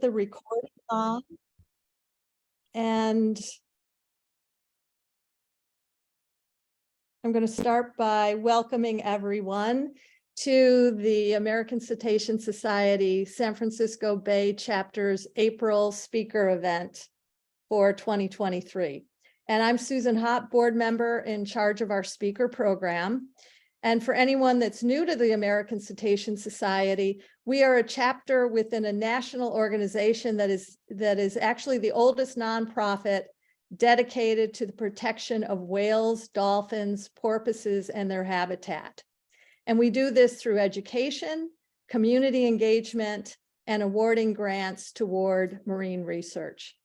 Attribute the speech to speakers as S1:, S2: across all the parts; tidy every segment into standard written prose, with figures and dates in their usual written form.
S1: the recording on. And I'm going to start by welcoming everyone to the American Cetacean Society San Francisco Bay Chapter's April speaker event for 2023. And I'm Susan Hopp, board member in charge of our speaker program. And for anyone that's new to the American Cetacean Society, we are a chapter within a national organization that is actually the oldest nonprofit dedicated to the protection of whales, dolphins, porpoises, and their habitat. And we do this through education, community engagement, and awarding grants toward marine research.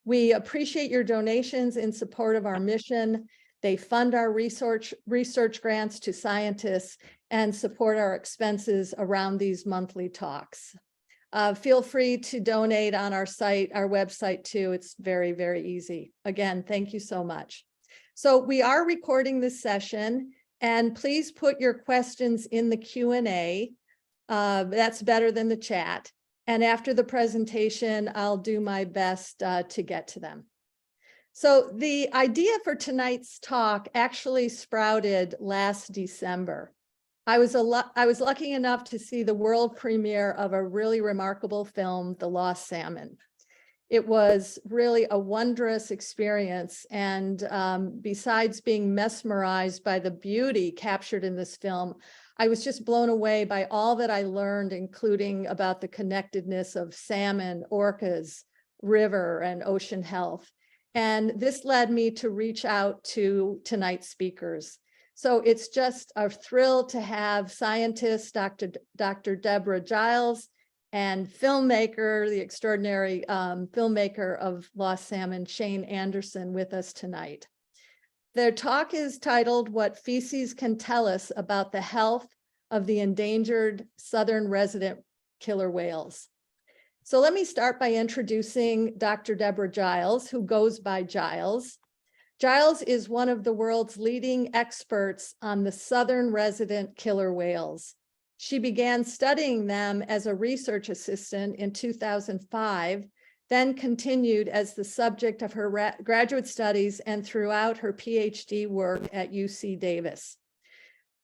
S1: We appreciate your donations in support of our mission. They fund our research grants to scientists and support our expenses around these monthly talks. Feel free to donate on our site, our website too. It's very, very easy. Again, thank you so much. So we are recording this session, and please put your questions in the Q&A. That's better than the chat. And after the presentation, I'll do my best to get to them. So the idea for tonight's talk actually sprouted last December. I was lucky enough to see the world premiere of a really remarkable film, The Lost Salmon. It was really a wondrous experience. And besides being mesmerized by the beauty captured in this film, I was just blown away by all that I learned, including about the connectedness of salmon, orcas, river, and ocean health. And this led me to reach out to tonight's speakers. So it's just a thrill to have scientist, Dr. Deboarah Giles, and filmmaker, the extraordinary filmmaker of Lost Salmon, Shane Anderson, with us tonight. Their talk is titled, "What Feces Can Tell Us About the Health of the Endangered Southern Resident Killer Whales." So let me start by introducing Dr. Deboarah Giles, who goes by Giles. Giles is one of the world's leading experts on the southern resident killer whales. She began studying them as a research assistant in 2005, then continued as the subject of her graduate studies and throughout her PhD work at UC Davis.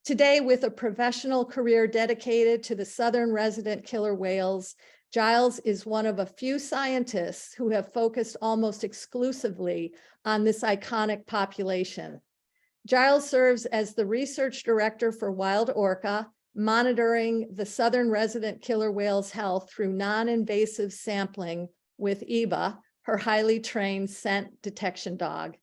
S1: Today, with a professional career dedicated to the southern resident killer whales, Giles is one of a few scientists who have focused almost exclusively on this iconic population. Giles serves as the research director for Wild Orca, monitoring the southern resident killer whale's health through non-invasive sampling with EBA, her highly trained scent detection dog.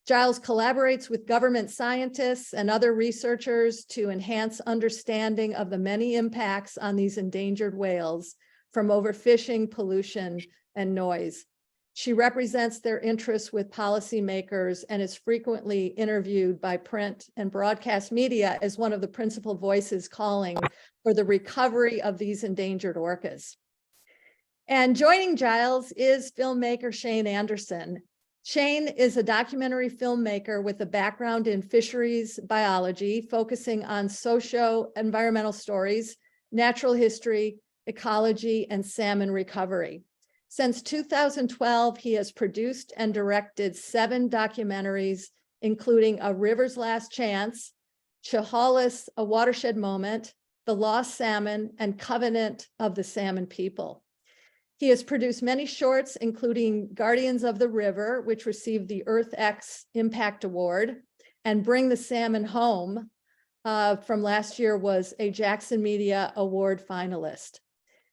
S1: Giles collaborates with government scientists and other researchers to enhance understanding of the many impacts on these endangered whales from overfishing, pollution, and noise. She represents their interests with policymakers and is frequently interviewed by print and broadcast media as one of the principal voices calling for the recovery of these endangered orcas. And joining Giles is filmmaker Shane Anderson. Shane is a documentary filmmaker with a background in fisheries biology, focusing on socio-environmental stories, natural history, ecology, and salmon recovery. Since 2012, he has produced and directed 7 documentaries, including A River's Last Chance, Chehalis, A Watershed Moment, The Lost Salmon, and Covenant of the Salmon People. He has produced many shorts, including Guardians of the River, which received the EarthX Impact Award, and Bring the Salmon Home from last year was a Jackson Media Award finalist.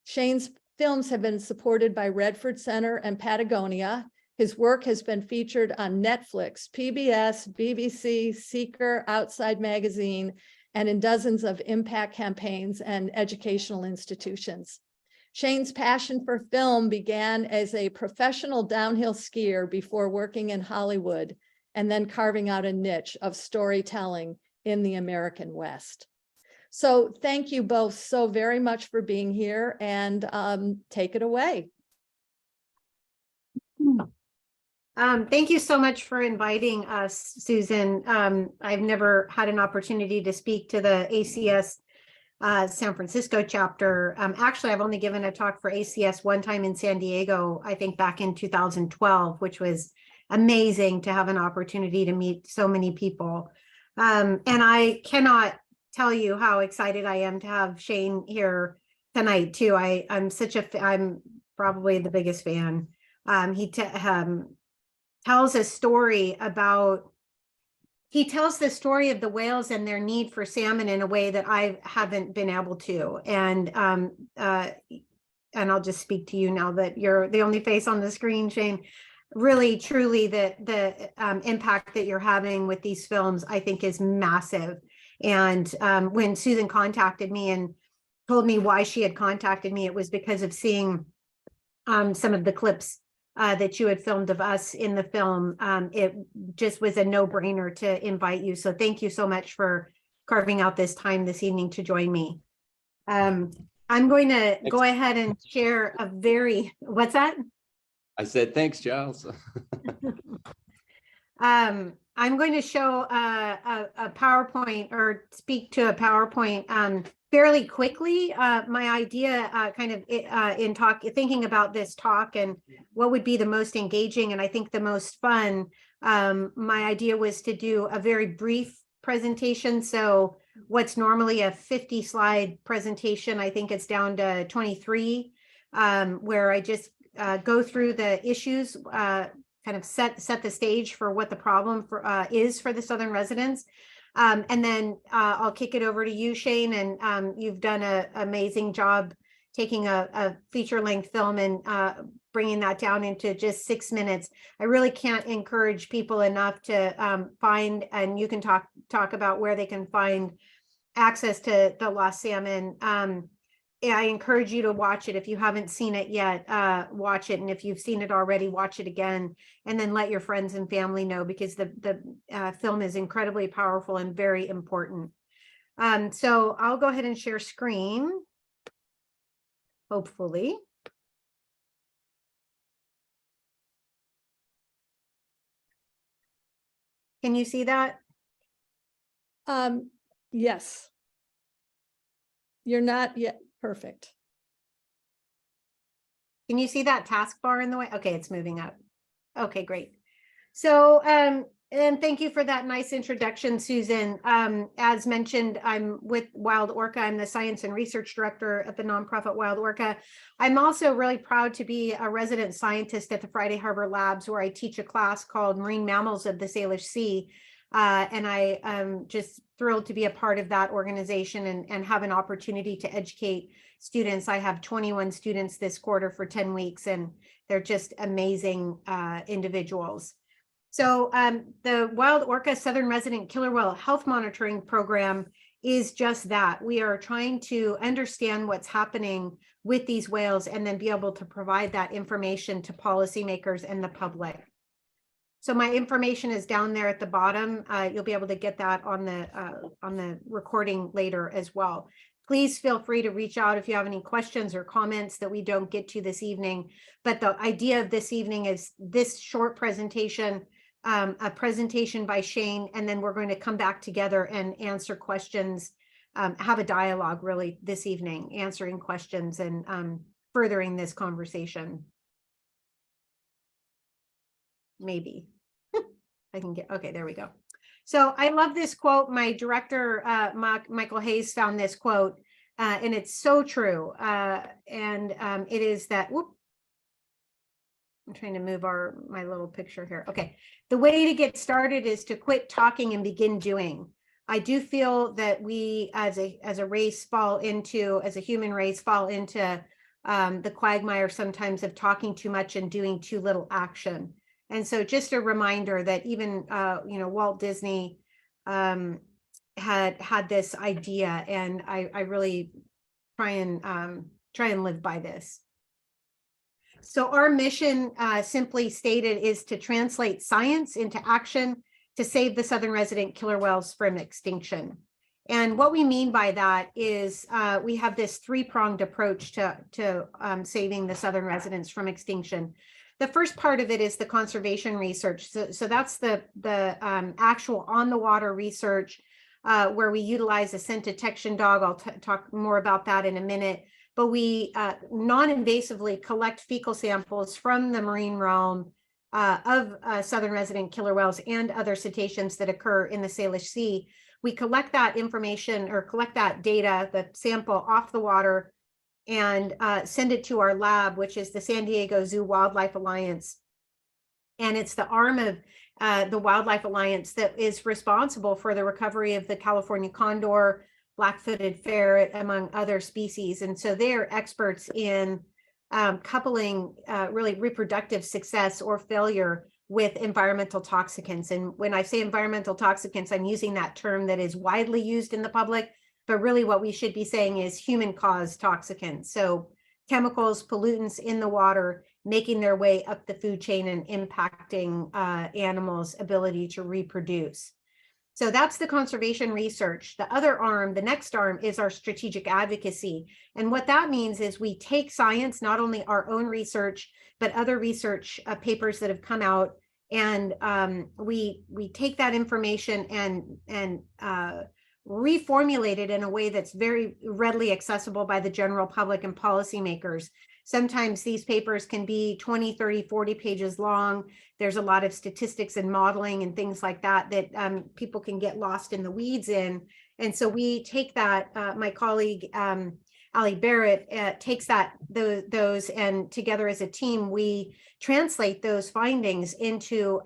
S1: Shane's films have been supported by Redford Center and Patagonia. His work has been featured on Netflix, PBS, BBC, Seeker, Outside Magazine, and in dozens of impact campaigns and educational institutions. Shane's passion for film began as a professional downhill skier before working in Hollywood and then carving out a niche of storytelling in the American West. So thank you both so very much for being here, and take it away.
S2: Thank you so much for inviting us, Susan. I've never had an opportunity to speak to the ACS San Francisco chapter. Actually, I've only given a talk for ACS one time in San Diego, I think back in 2012, which was amazing to have an opportunity to meet so many people. And I cannot tell you how excited I am to have Shane here tonight too. I'm probably the biggest fan. He tells a story about he tells the story of the whales and their need for salmon in a way that I haven't been able to. And I'll just speak to you now that you're the only face on the screen, Shane. Really, truly, the impact that you're having with these films, I think, is massive. And when Susan contacted me and told me why she had contacted me, it was because of seeing some of the clips that you had filmed of us in the film. It just was a no-brainer to invite you. So thank you so much for carving out this time this evening to join me. I'm going to go ahead and share what's that?
S3: I said, thanks, Giles.
S2: I'm going to show a PowerPoint or speak to a PowerPoint fairly quickly. My idea in thinking about this talk and what would be the most engaging and I think the most fun, my idea was to do a very brief presentation. So what's normally a 50 slide presentation, I think it's down to 23, where I just go through the issues, kind of set the stage for what the problem is for the Southern residents. And then I'll kick it over to you, Shane, and you've done an amazing job taking a feature-length film and bringing that down into just 6 minutes. I really can't encourage people enough to find, and you can talk about where they can find access to the Lost Salmon. I encourage you to watch it. If you haven't seen it yet, watch it. And if you've seen it already, watch it again, and then let your friends and family know, because the film is incredibly powerful and very important. So I'll go ahead and share screen, hopefully. Can you see that?
S1: Yes. You're not yet perfect.
S2: Can you see that taskbar in the way? Okay, it's moving up. Okay, great. So, and thank you for that nice introduction, Susan. As mentioned, I'm with Wild Orca. I'm the science and research director at the nonprofit Wild Orca. I'm also really proud to be a resident scientist at the Friday Harbor Labs, where I teach a class called Marine Mammals of the Salish Sea. And I am just thrilled to be a part of that organization and have an opportunity to educate students. I have 21 students this quarter for 10 weeks, and they're just amazing individuals. So the Wild Orca Southern Resident Killer Whale Health Monitoring Program is just that. We are trying to understand what's happening with these whales and then be able to provide that information to policymakers and the public. So my information is down there at the bottom. You'll be able to get that on the recording later as well. Please feel free to reach out if you have any questions or comments that we don't get to this evening. But the idea of this evening is this short presentation, a presentation by Shane, and then we're going to come back together and answer questions, have a dialogue really this evening, answering questions and furthering this conversation. Maybe I can get, okay, there we go. So I love this quote. My director, Michael Hayes, found this quote, and it's so true. It is that, whoop, I'm trying to move my little picture here. Okay. The way to get started is to quit talking and begin doing. I do feel that we as a race as a human race fall into the quagmire sometimes of talking too much and doing too little action. And so just a reminder that even, Walt Disney had this idea, and I really try and live by this. So our mission, simply stated, is to translate science into action to save the southern resident killer whales from extinction. And what we mean by that is we have this three-pronged approach to saving the southern residents from extinction. The first part of it is the conservation research. So that's the actual on the water research where we utilize a scent detection dog. I'll talk more about that in a minute. But we non-invasively collect fecal samples from the marine realm of southern resident killer whales and other cetaceans that occur in the Salish Sea. We collect that information or collect that data, the sample off the water, and send it to our lab, which is the San Diego Zoo Wildlife Alliance. And it's the arm of the Wildlife Alliance that is responsible for the recovery of the California condor, black-footed ferret, among other species. And so they're experts in coupling really reproductive success or failure with environmental toxicants. And when I say environmental toxicants, I'm using that term that is widely used in the public, but really what we should be saying is human-caused toxicants. So chemicals, pollutants in the water, making their way up the food chain and impacting animals' ability to reproduce. So that's the conservation research. The other arm, the next arm, is our strategic advocacy. And what that means is we take science, not only our own research, but other research papers that have come out, and we take that information and reformulate it in a way that's very readily accessible by the general public and policymakers. Sometimes these papers can be 20, 30, 40 pages long. There's a lot of statistics and modeling and things like that that people can get lost in the weeds in. And so we take that, my colleague, Ali Barrett, takes those and together as a team, we translate those findings into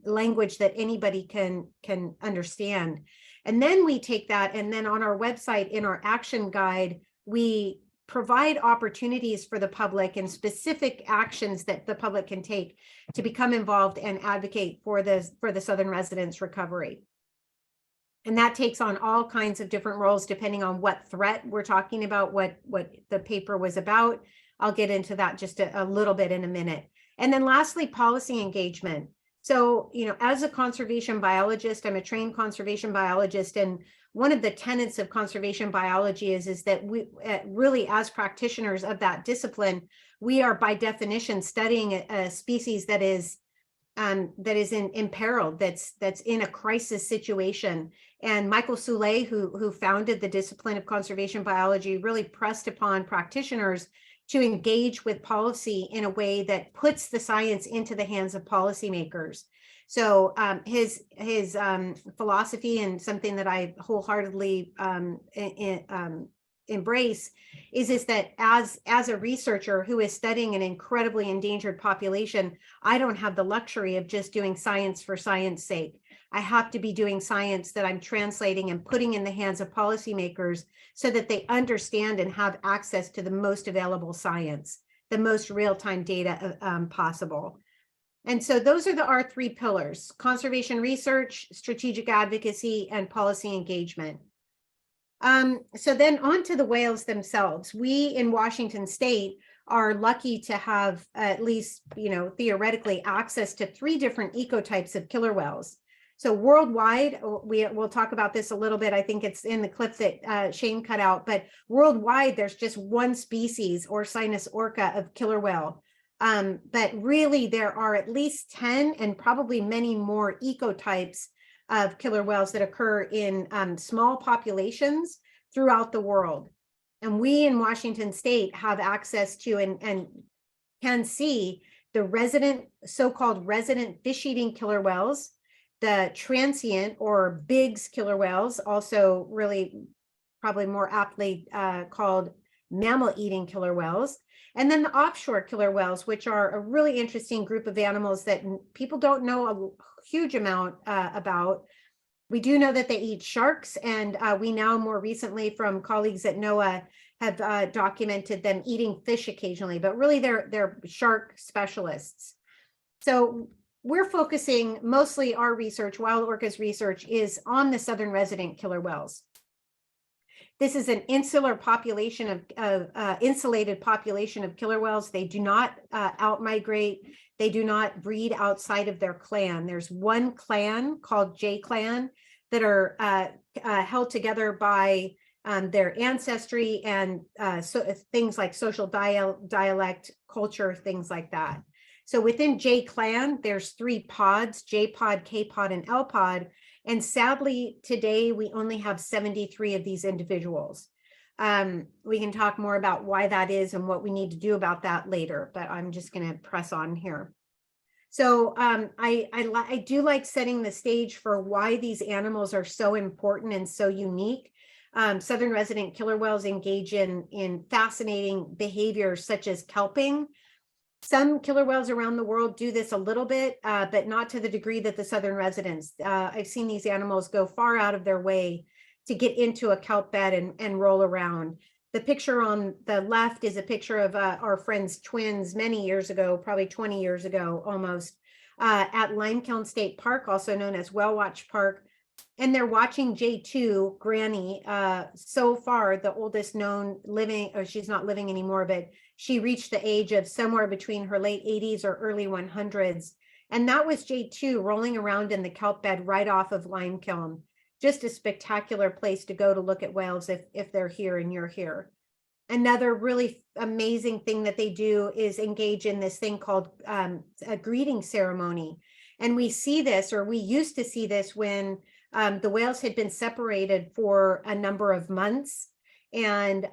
S2: language that anybody can understand. And then we take that, and then on our website, in our action guide, we provide opportunities for the public and specific actions that the public can take to become involved and advocate for the southern residents' recovery. And that takes on all kinds of different roles depending on what threat we're talking about, what the paper was about. I'll get into that just a little bit in a minute. And then lastly, policy engagement. So, as a conservation biologist, I'm a trained conservation biologist, and one of the tenets of conservation biology is that we really, as practitioners of that discipline, we are by definition studying a species that is in peril, that's in a crisis situation. And Michael Soule, who founded the discipline of conservation biology, really pressed upon practitioners to engage with policy in a way that puts the science into the hands of policymakers. So his philosophy, and something that I wholeheartedly embrace, is that as a researcher who is studying an incredibly endangered population, I don't have the luxury of just doing science for science sake. I have to be doing science that I'm translating and putting in the hands of policymakers so that they understand and have access to the most available science, the most real-time data possible. And so those are our three pillars: conservation research, strategic advocacy, and policy engagement. So then on to the whales themselves. We in Washington State are lucky to have at least, theoretically, access to 3 different ecotypes of killer whales. So worldwide, we'll talk about this a little bit. I think it's in the clip that Shane cut out, but worldwide, there's just one species, Orcinus orca, of killer whale. But really, there are at least 10 and probably many more ecotypes of killer whales that occur in small populations throughout the world. And we in Washington State have access to and can see the so-called resident fish-eating killer whales, the transient or Biggs killer whales, also really probably more aptly called mammal-eating killer whales, and then the offshore killer whales, which are a really interesting group of animals that people don't know a huge amount about. We do know that they eat sharks, and we now more recently from colleagues at NOAA have documented them eating fish occasionally, but really they're shark specialists. So we're focusing mostly our research, Wild Orca's research, is on the southern resident killer whales. This is an insular population of insulated population of killer whales. They do not outmigrate. They do not breed outside of their clan. There's one clan called J Clan that are held together by their ancestry and so things like social dialect, culture, things like that. So within J clan, there's 3 pods, J pod, K pod, and L pod. And sadly, today we only have 73 of these individuals. We can talk more about why that is and what we need to do about that later, but I'm just going to press on here. So I do like setting the stage for why these animals are so important and so unique. Southern resident killer whales engage in fascinating behaviors such as kelping. Some killer whales around the world do this a little bit, but not to the degree that the southern residents. I've seen these animals go far out of their way to get into a kelp bed and roll around. The picture on the left is a picture of our friend's twins many years ago, probably 20 years ago almost, at Limekiln State Park, also known as Whale Watch Park. And they're watching J2, Granny, so far the oldest known living, or she's not living anymore, but she reached the age of somewhere between her late 80s or early 100s. And that was J2 rolling around in the kelp bed right off of Limekiln. Just a spectacular place to go to look at whales if they're here and you're here. Another really amazing thing that they do is engage in this thing called a greeting ceremony. And we see this, or we used to see this when the whales had been separated for a number of months. And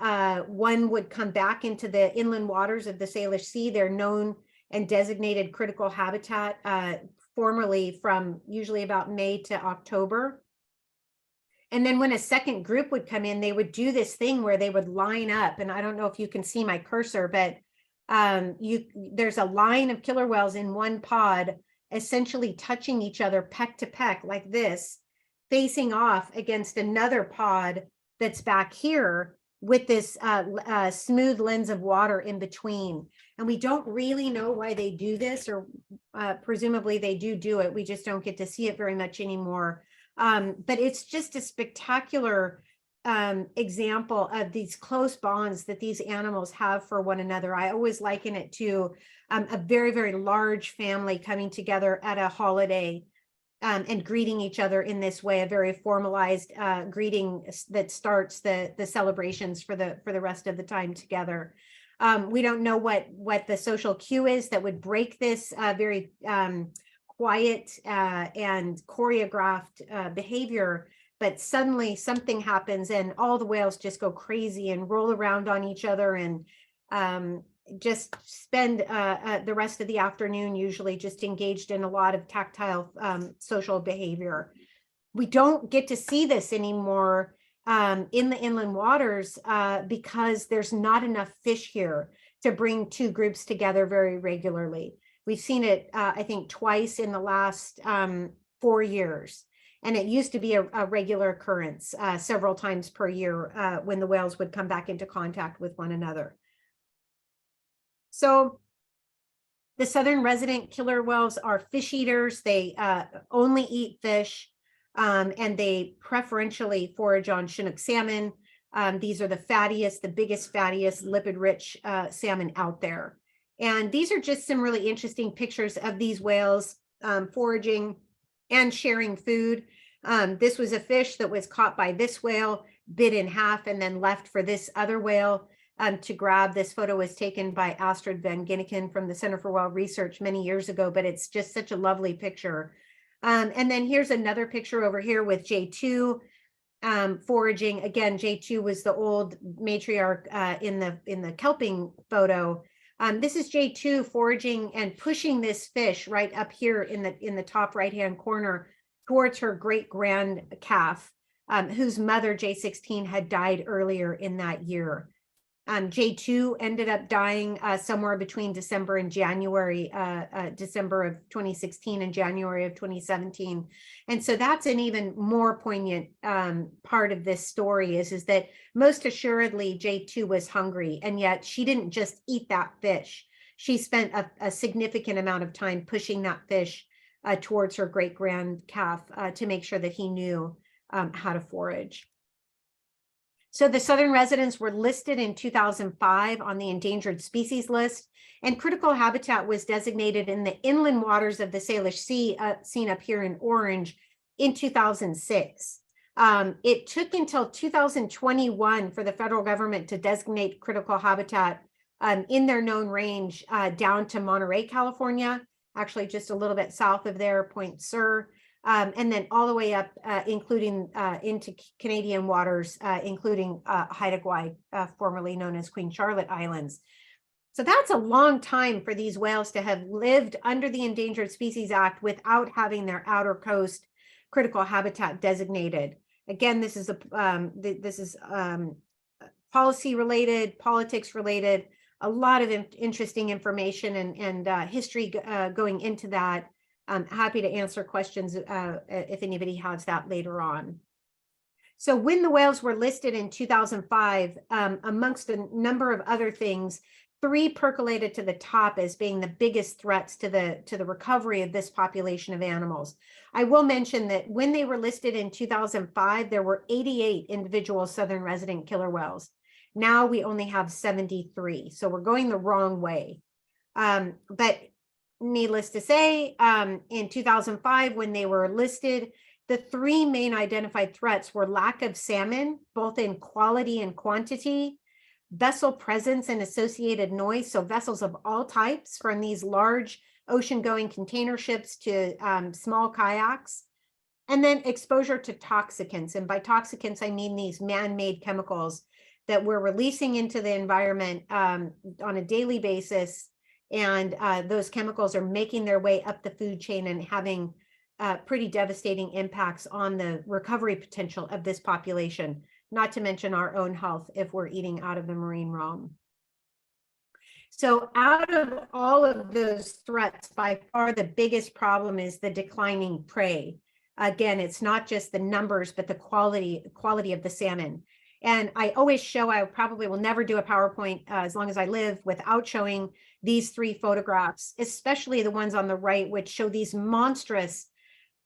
S2: one would come back into the inland waters of the Salish Sea, their known and designated critical habitat, formerly from usually about May to October. And then when a second group would come in, they would do this thing where they would line up. And I don't know if you can see my cursor, but there's a line of killer whales in one pod, essentially touching each other peck to peck like this, facing off against another pod that's back here with this smooth lens of water in between. And we don't really know why they do this, or presumably they do it. We just don't get to see it very much anymore. But it's just a spectacular example of these close bonds that these animals have for one another. I always liken it to a very, very large family coming together at a holiday and greeting each other in this way, a very formalized greeting that starts the celebrations for the rest of the time together. We don't know what the social cue is that would break this very quiet and choreographed behavior, but suddenly something happens and all the whales just go crazy and roll around on each other and just spend the rest of the afternoon usually just engaged in a lot of tactile social behavior. We don't get to see this anymore in the inland waters because there's not enough fish here to bring two groups together very regularly. We've seen it, I think, twice in the last 4 years. And it used to be a regular occurrence several times per year when the whales would come back into contact with one another. So the southern resident killer whales are fish eaters. They only eat fish and they preferentially forage on Chinook salmon. These are the fattiest, the biggest, fattiest, lipid-rich salmon out there. And these are just some really interesting pictures of these whales foraging and sharing food. This was a fish that was caught by this whale, bit in half, and then left for this other whale to grab. This photo was taken by Astrid van Ginneken from the Center for Whale Research many years ago, but it's just such a lovely picture. And then here's another picture over here with J2 foraging. Again, J2 was the old matriarch in the kelping photo. This is J2 foraging and pushing this fish right up here in the top right-hand corner towards her great-grand calf, whose mother, J16, had died earlier in that year. J2 ended up dying somewhere between December and January, December of 2016 and January of 2017. And so that's an even more poignant part of this story is that most assuredly J2 was hungry, and yet she didn't just eat that fish. She spent a significant amount of time pushing that fish towards her great-grand calf to make sure that he knew how to forage. So the southern residents were listed in 2005 on the endangered species list, and critical habitat was designated in the inland waters of the Salish Sea, seen up here in orange, in 2006. It took until 2021 for the federal government to designate critical habitat in their known range down to Monterey, California, actually just a little bit south of there, Point Sur, and then all the way up, including into Canadian waters, including Haida Gwaii, formerly known as Queen Charlotte Islands. So that's a long time for these whales to have lived under the Endangered Species Act without having their outer coast critical habitat designated. Again, this is policy related, politics related, a lot of interesting information and history going into that. I'm happy to answer questions if anybody has that later on. So when the whales were listed in 2005, amongst a number of other things, 3 percolated to the top as being the biggest threats to the recovery of this population of animals. I will mention that when they were listed in 2005, there were 88 individual southern resident killer whales. Now we only have 73, so we're going the wrong way. But needless to say, in 2005, when they were listed, the 3 main identified threats were lack of salmon, both in quality and quantity, vessel presence and associated noise, so vessels of all types, from these large ocean-going container ships to small kayaks, and then exposure to toxicants. And by toxicants, I mean these man-made chemicals that we're releasing into the environment on a daily basis, and those chemicals are making their way up the food chain and having pretty devastating impacts on the recovery potential of this population, not to mention our own health if we're eating out of the marine realm. So out of all of those threats, by far the biggest problem is the declining prey. Again, it's not just the numbers, but the quality of the salmon. And I always show, I probably will never do a PowerPoint as long as I live without showing these 3 photographs, especially the ones on the right, which show these monstrous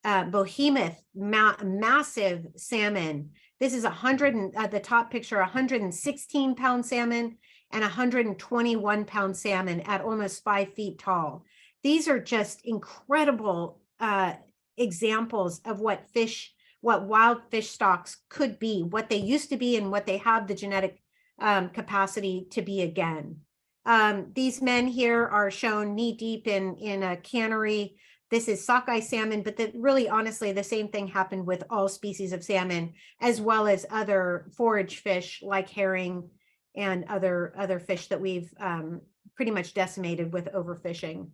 S2: behemoth, massive salmon. This is the top picture, 116-pound salmon and 121-pound salmon at almost 5 feet tall. These are just incredible examples of what wild fish stocks could be, what they used to be, and what they have the genetic capacity to be again. These men here are shown knee deep in a cannery. This is sockeye salmon, but really, honestly, the same thing happened with all species of salmon, as well as other forage fish like herring and other fish that we've pretty much decimated with overfishing.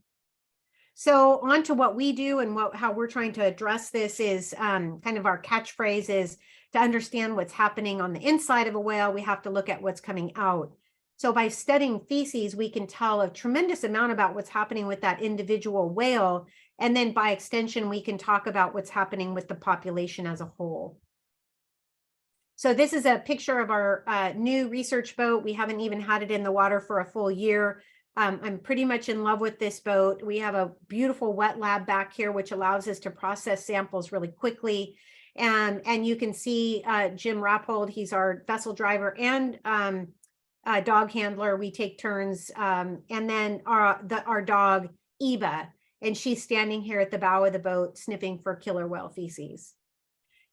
S2: So on to what we do and how we're trying to address this is kind of our catchphrase is to understand what's happening on the inside of a whale, we have to look at what's coming out. So by studying feces, we can tell a tremendous amount about what's happening with that individual whale. And then by extension, we can talk about what's happening with the population as a whole. So this is a picture of our new research boat. We haven't even had it in the water for a full year. I'm pretty much in love with this boat. We have a beautiful wet lab back here, which allows us to process samples really quickly. And you can see Jim Rappold, he's our vessel driver and dog handler. We take turns. And then our dog, Eva, and she's standing here at the bow of the boat sniffing for killer whale feces.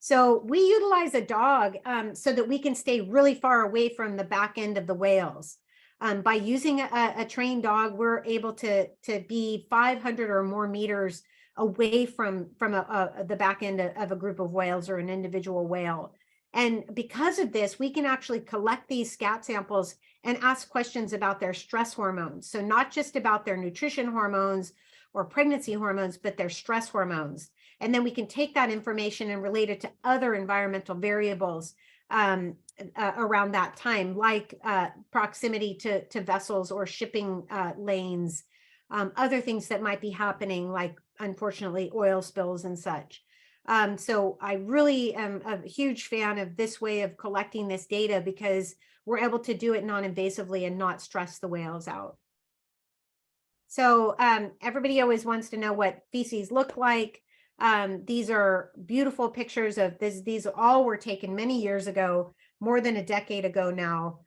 S2: So we utilize a dog so that we can stay really far away from the back end of the whales. By using a trained dog, we're able to be 500 or more meters away from the back end of a group of whales or an individual whale. And because of this, we can actually collect these scat samples and ask questions about their stress hormones. So not just about their nutrition hormones or pregnancy hormones, but their stress hormones. And then we can take that information and relate it to other environmental variables around that time, like proximity to vessels or shipping lanes, other things that might be happening, like unfortunately oil spills and such. So I really am a huge fan of this way of collecting this data because we're able to do it non-invasively and not stress the whales out. So everybody always wants to know what feces look like. These are beautiful pictures of this. These all were taken many years ago, more than a decade ago now,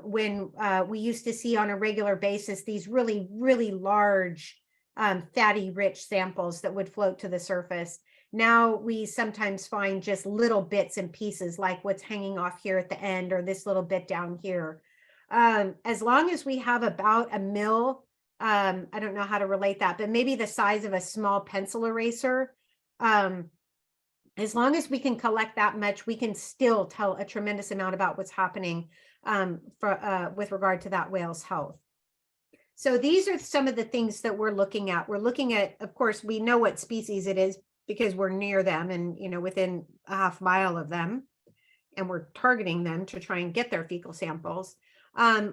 S2: when we used to see on a regular basis these really, really large, fatty, rich samples that would float to the surface. Now we sometimes find just little bits and pieces like what's hanging off here at the end or this little bit down here. as long as we have about a mil, I don't know how to relate that, but maybe the size of a small pencil eraser, as long as we can collect that much, we can still tell a tremendous amount about what's happening with regard to that whale's health. So these are some of the things that we're looking at. We're looking at, of course, we know what species it is because we're near them and, you know, within a half mile of them, and we're targeting them to try and get their fecal samples.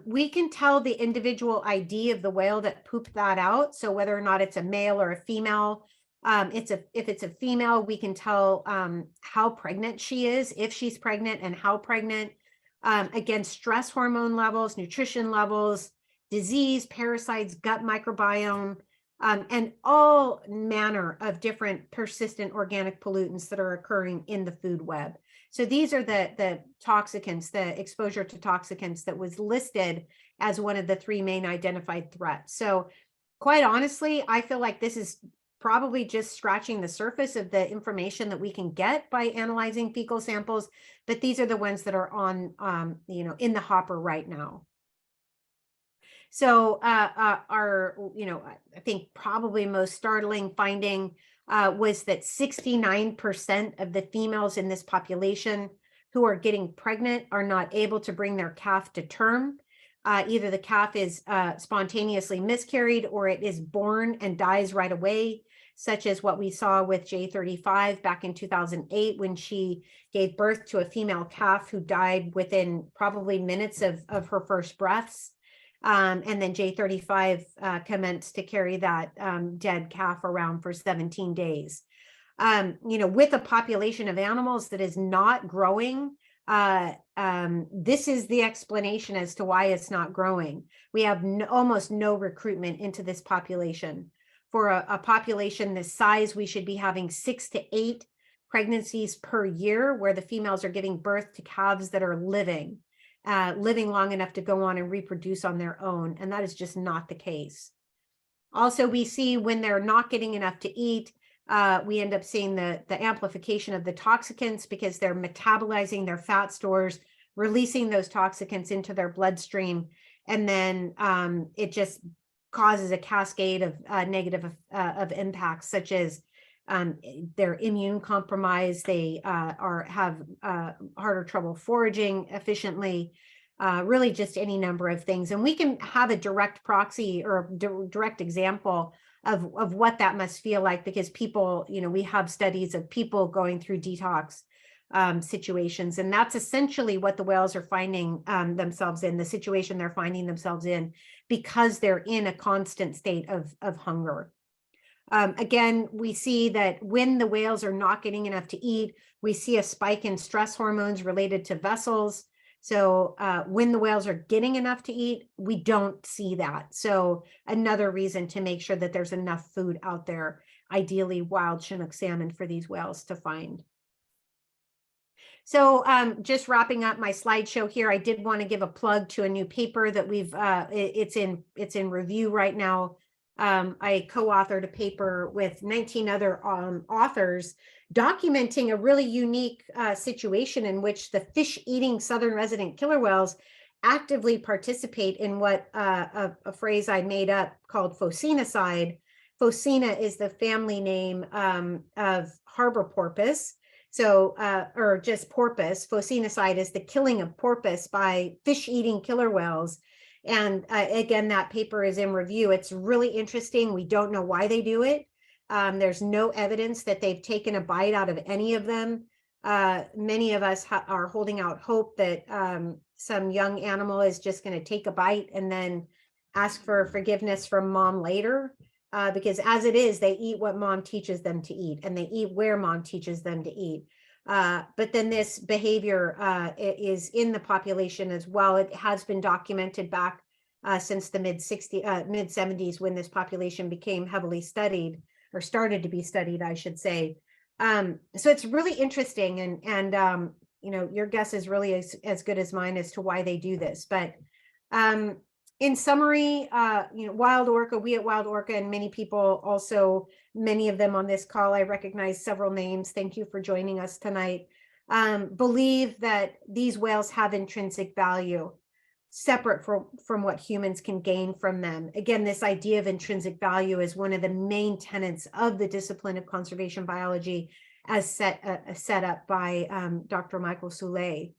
S2: We can tell the individual ID of the whale that pooped that out. So whether or not it's a male or a female, if it's a female, we can tell how pregnant she is, if she's pregnant and how pregnant, again, stress hormone levels, nutrition levels, disease, parasites, gut microbiome, and all manner of different persistent organic pollutants that are occurring in the food web. So these are the toxicants, the exposure to toxicants that was listed as one of the 3 main identified threats. So quite honestly, I feel like this is probably just scratching the surface of the information that we can get by analyzing fecal samples, but these are the ones that are on, you know, in the hopper right now. So I think probably most startling finding was that 69% of the females in this population who are getting pregnant are not able to bring their calf to term. Either the calf is spontaneously miscarried or it is born and dies right away, such as what we saw with J35 back in 2008 when she gave birth to a female calf who died within probably minutes of her first breaths. And then J35 commenced to carry that dead calf around for 17 days. You know, with a population of animals that is not growing, this is the explanation as to why it's not growing. We have almost no recruitment into this population. For a population this size, we should be having 6 to 8 pregnancies per year where the females are giving birth to calves that are living long enough to go on and reproduce on their own. And that is just not the case. Also, we see when they're not getting enough to eat, we end up seeing the amplification of the toxicants because they're metabolizing their fat stores, releasing those toxicants into their bloodstream. And then it just causes a cascade of negative of impacts, such as they're immune compromised, they have harder trouble foraging efficiently, really just any number of things. And we can have a direct proxy or direct example of what that must feel like, because people, you know, we have studies of people going through detox situations, and that's essentially what the whales are finding themselves in, the situation they're finding themselves in, because they're in a constant state of hunger. Again, we see that when the whales are not getting enough to eat, we see a spike in stress hormones related to vessels. So when the whales are getting enough to eat, we don't see that. So another reason to make sure that there's enough food out there, ideally wild Chinook salmon for these whales to find. So just wrapping up my slideshow here, I did want to give a plug to a new paper that we've, it's in review right now. I co-authored a paper with 19 other authors documenting a really unique situation in which the fish-eating southern resident killer whales actively participate in what a phrase I made up called phocenicide. Phocina is the family name of harbor porpoise. So, or just porpoise. Phocenicide is the killing of porpoise by fish-eating killer whales. And again, that paper is in review. It's really interesting. We don't know why they do it. There's no evidence that they've taken a bite out of any of them. Many of us are holding out hope that some young animal is just going to take a bite and then ask for forgiveness from mom later. Because as it is, they eat what mom teaches them to eat, and they eat where mom teaches them to eat. But then this behavior is in the population as well. It has been documented back since the mid-70s when this population became heavily studied, or started to be studied, I should say. So it's really interesting, and you know, your guess is really as good as mine as to why they do this. But in summary, you know, Wild Orca, we at Wild Orca, and many people also, many of them on this call, I recognize several names. Thank you for joining us tonight. Believe that these whales have intrinsic value. separate from what humans can gain from them. Again, this idea of intrinsic value is one of the main tenets of the discipline of conservation biology, as set up by Dr. Michael Soule.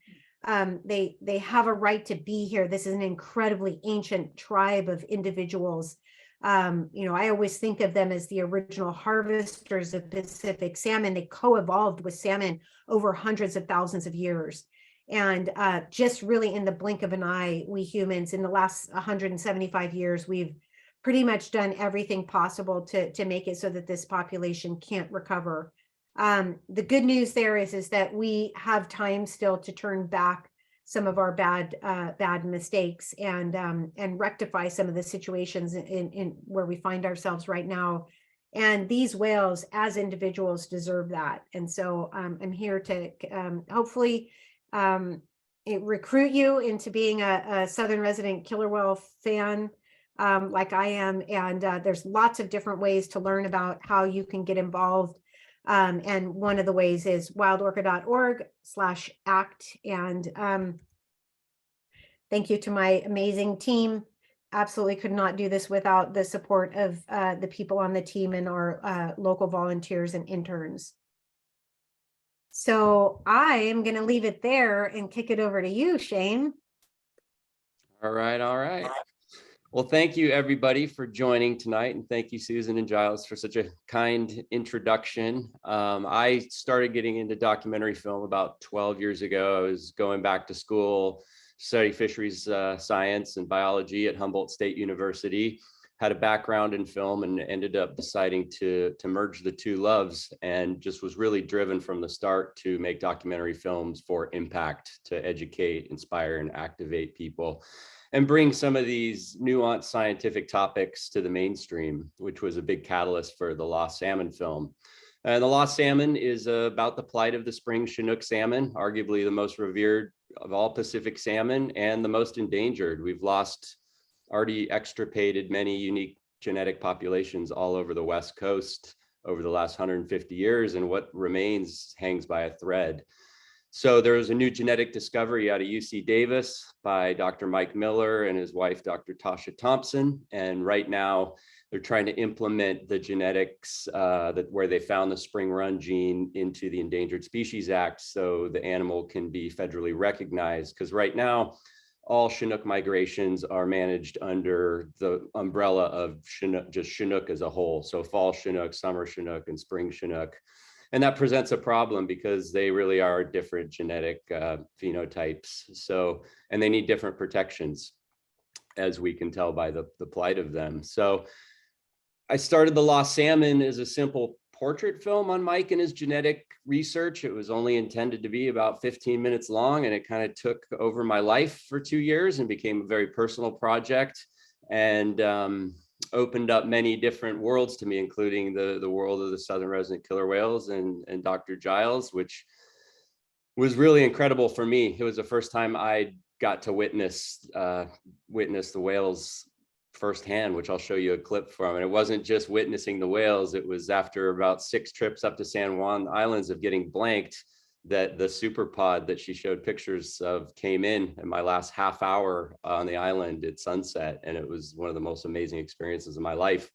S2: They have a right to be here. This is an incredibly ancient tribe of individuals. I always think of them as the original harvesters of Pacific salmon. They co-evolved with salmon over hundreds of thousands of years. And just really in the blink of an eye, we humans in the last 175 years, we've pretty much done everything possible to make it so that this population can't recover. The good news there is that we have time still to turn back some of our bad mistakes and rectify some of the situations in where we find ourselves right now. And these whales as individuals deserve that. And so I'm here to hopefully recruit you into being a Southern resident killer whale fan like I am. And there's lots of different ways to learn about how you can get involved. And one of the ways is wildorca.org/act. And thank you to my amazing team. Absolutely could not do this without the support of the people on the team and our local volunteers and interns. So I am going to leave it there and kick it over to you, Shane.
S3: All right, all right. Well, thank you everybody for joining tonight, and thank you Susan and Giles for such a kind introduction. I started getting into documentary film about 12 years ago. I was going back to school, study fisheries science and biology at Humboldt State University, had a background in film, and ended up deciding to merge the two loves, and just was really driven from the start to make documentary films for impact, to educate, inspire, and activate people, and bring some of these nuanced scientific topics to the mainstream, which was a big catalyst for the Lost Salmon film. And the Lost Salmon is about the plight of the spring Chinook salmon, arguably the most revered of all Pacific salmon and the most endangered. We've already extirpated many unique genetic populations all over the West Coast over the last 150 years, and what remains hangs by a thread. So there was a new genetic discovery out of UC Davis by Dr. Mike Miller and his wife, Dr. Tasha Thompson. And right now they're trying to implement the genetics where they found the spring run gene into the Endangered Species Act, so the animal can be federally recognized. Because right now, all Chinook migrations are managed under the umbrella of Chinook, just Chinook as a whole. So fall Chinook, summer Chinook, and spring Chinook. And that presents a problem because they really are different genetic phenotypes. So, and they need different protections, as we can tell by the plight of them. So I started the Lost Salmon as a simple portrait film on Mike and his genetic research. It was only intended to be about 15 minutes long, and it kind of took over my life for 2 years and became a very personal project, and opened up many different worlds to me, including the world of the Southern resident killer whales and Dr. Giles, which was really incredible for me. It was the first time I got to witness the whales firsthand, which I'll show you a clip from. And it wasn't just witnessing the whales. It was after about 6 trips up to San Juan Islands of getting blanked that the super pod that she showed pictures of came in my last half hour on the island at sunset. And it was one of the most amazing experiences of my life.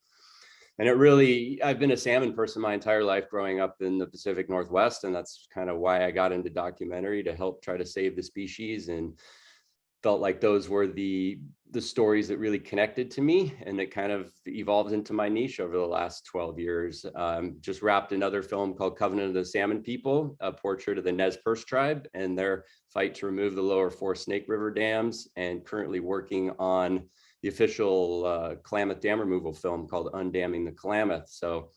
S3: And it really, I've been a salmon person my entire life growing up in the Pacific Northwest. And that's kind of why I got into documentary, to help try to save the species, and felt like those were the stories that really connected to me, and it kind of evolved into my niche over the last 12 years. Just wrapped another film called Covenant of the Salmon People, a portrait of the Nez Perce tribe and their fight to remove the lower 4 Snake River dams, and currently working on the official Klamath dam removal film called Undamming the Klamath. So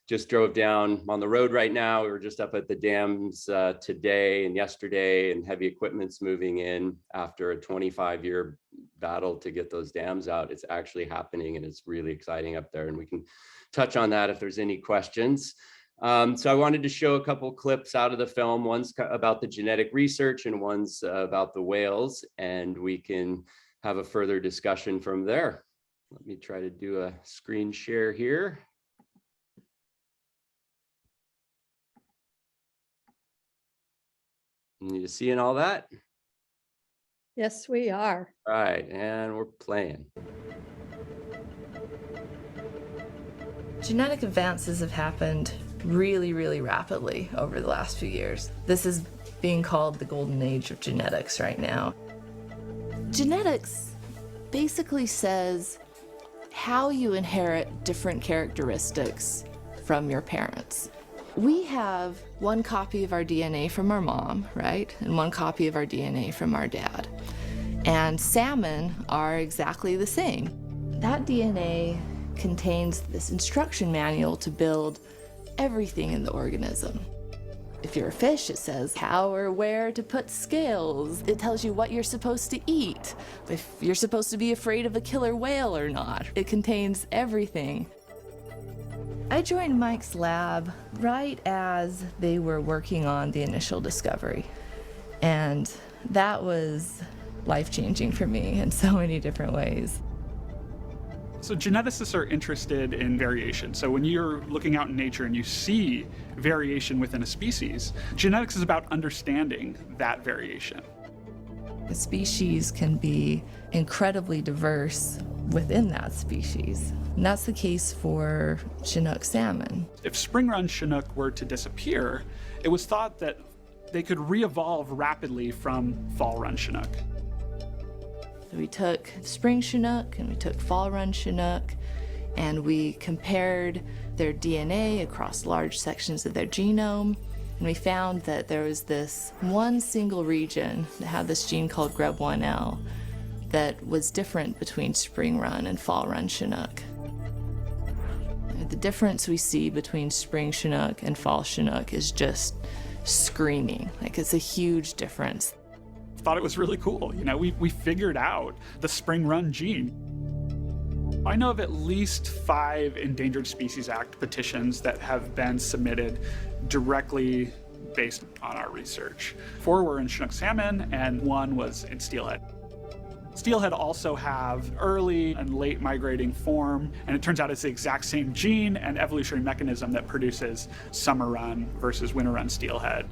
S3: just drove down on the road right now. We were just up at the dams today and yesterday, and heavy equipment's moving in after a 25-year battle to get those dams out. It's actually happening, and it's really exciting up there. And we can touch on that if there's any questions. So I wanted to show a couple clips out of the film. One's about the genetic research and one's about the whales, and we can have a further discussion from there. Let me try to do a screen share here. You seeing all that?
S1: Yes, we are.
S3: All right, and we're playing.
S4: Genetic advances have happened really, really rapidly over the last few years. This is being called the golden age of genetics right now. Genetics basically says how you inherit different characteristics from your parents. We have one copy of our DNA from our mom, right? And one copy of our DNA from our dad. And salmon are exactly the same. That DNA contains this instruction manual to build everything in the organism. If you're a fish, it says how or where to put scales. It tells you what you're supposed to eat, if you're supposed to be afraid of a killer whale or not. It contains everything. I joined Mike's lab right as they were working on the initial discovery. And that was life-changing for me in so many different ways.
S5: So geneticists are interested in variation. So when you're looking out in nature and you see variation within a species, genetics is about understanding that variation.
S4: A species can be incredibly diverse within that species. And that's the case for Chinook salmon.
S5: If spring-run Chinook were to disappear, it was thought that they could re-evolve rapidly from fall-run Chinook.
S4: We took spring Chinook and we took fall-run Chinook, and we compared their DNA across large sections of their genome, and we found that there was this one single region that had this gene called GREB1L that was different between spring-run and fall-run Chinook. The difference we see between spring Chinook and fall Chinook is just screaming. Like, it's a huge difference.
S5: Thought it was really cool. You know, we figured out the spring-run gene. I know of at least 5 Endangered Species Act petitions that have been submitted directly based on our research. 4 were in Chinook salmon and 1 was in steelhead. Steelhead also have early and late migrating form, and it turns out it's the exact same gene and evolutionary mechanism that produces summer run versus winter run steelhead.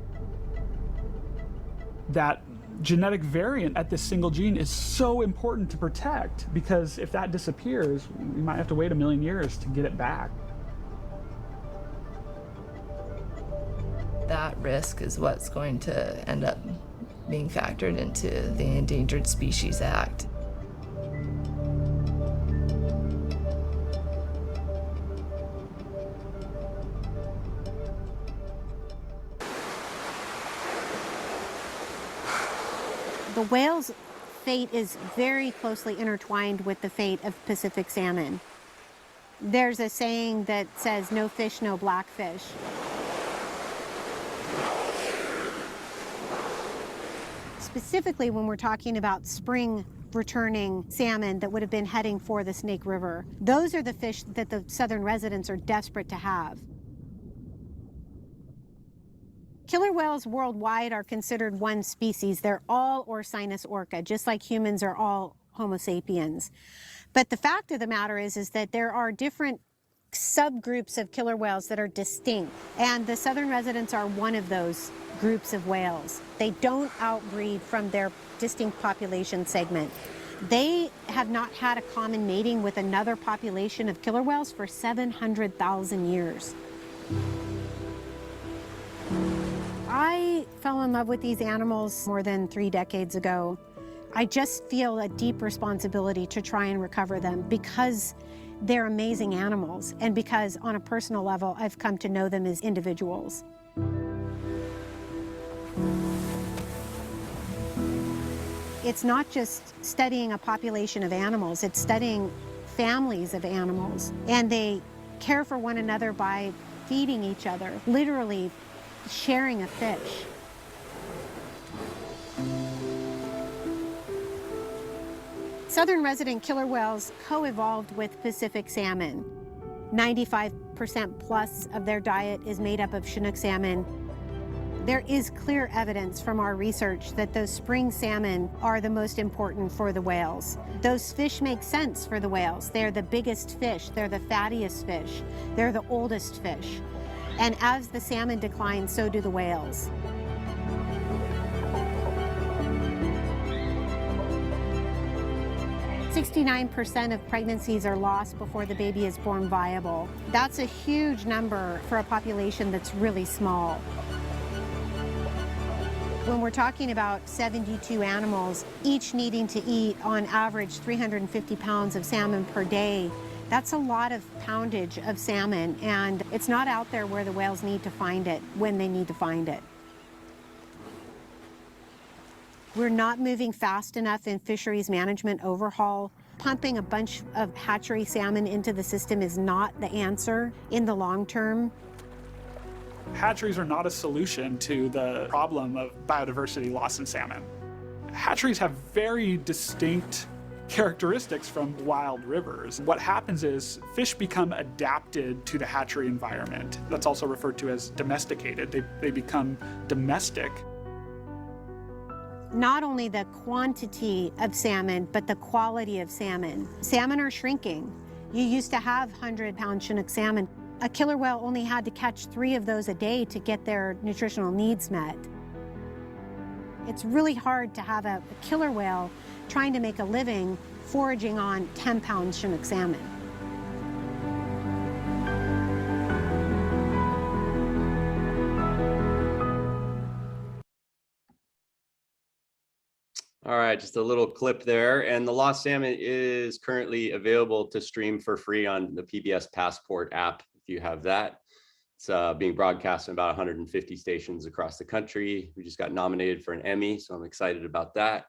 S5: That genetic variant at this single gene is so important to protect, because if that disappears, we might have to wait 1 million years to get it back.
S4: That risk is what's going to end up being factored into the Endangered Species Act.
S2: The whale's fate is very closely intertwined with the fate of Pacific salmon. There's a saying that says, "No fish, no blackfish." Specifically when we're talking about spring returning salmon that would have been heading for the Snake River, those are the fish that the southern residents are desperate to have. Killer whales worldwide are considered one species. They're all Orcinus orca, just like humans are all Homo sapiens. But the fact of the matter is that there are different subgroups of killer whales that are distinct, and the southern residents are one of those groups of whales. They don't outbreed from their distinct population segment. They have not had a common mating with another population of killer whales for 700,000 years. I fell in love with these animals more than 3 decades ago. I just feel a deep responsibility to try and recover them because they're amazing animals, and because on a personal level, I've come to know them as individuals. It's not just studying a population of animals, it's studying families of animals. And they care for one another by feeding each other, literally sharing a fish. Southern resident killer whales co-evolved with Pacific salmon. 95% plus of their diet is made up of Chinook salmon. There is clear evidence from our research that those spring salmon are the most important for the whales. Those fish make sense for the whales. They're the biggest fish, they're the fattiest fish, they're the oldest fish. And as the salmon decline, so do the whales. 69% of pregnancies are lost before the baby is born viable. That's a huge number for a population that's really small. When we're talking about 72 animals, each needing to eat on average 350 pounds of salmon per day, that's a lot of poundage of salmon, and it's not out there where the whales need to find it when they need to find it. We're not moving fast enough in fisheries management overhaul. Pumping a bunch of hatchery salmon into the system is not the answer in the long term.
S5: Hatcheries are not a solution to the problem of biodiversity loss in salmon. Hatcheries have very distinct characteristics from wild rivers. What happens is fish become adapted to the hatchery environment. That's also referred to as domesticated. They become domestic.
S2: Not only the quantity of salmon, but the quality of salmon. Salmon are shrinking. You used to have 100-pound Chinook salmon. A killer whale only had to catch 3 of those a day to get their nutritional needs met. It's really hard to have a killer whale trying to make a living foraging on 10-pound Chinook salmon.
S3: All right, just a little clip there. And the Lost Salmon is currently available to stream for free on the PBS Passport app, if you have that. It's being broadcast in about 150 stations across the country. We just got nominated for an Emmy, so I'm excited about that.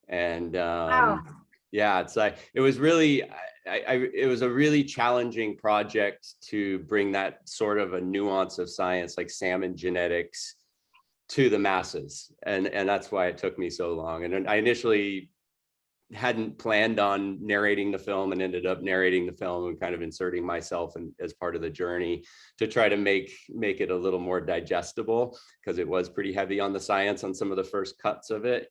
S3: And yeah, it's like, it was really, it was a really challenging project to bring that sort of a nuance of science like salmon genetics to the masses, and that's why it took me so long. And I initially hadn't planned on narrating the film and ended up narrating the film and kind of inserting myself as part of the journey to try to make it a little more digestible, because it was pretty heavy on the science on some of the first cuts of it.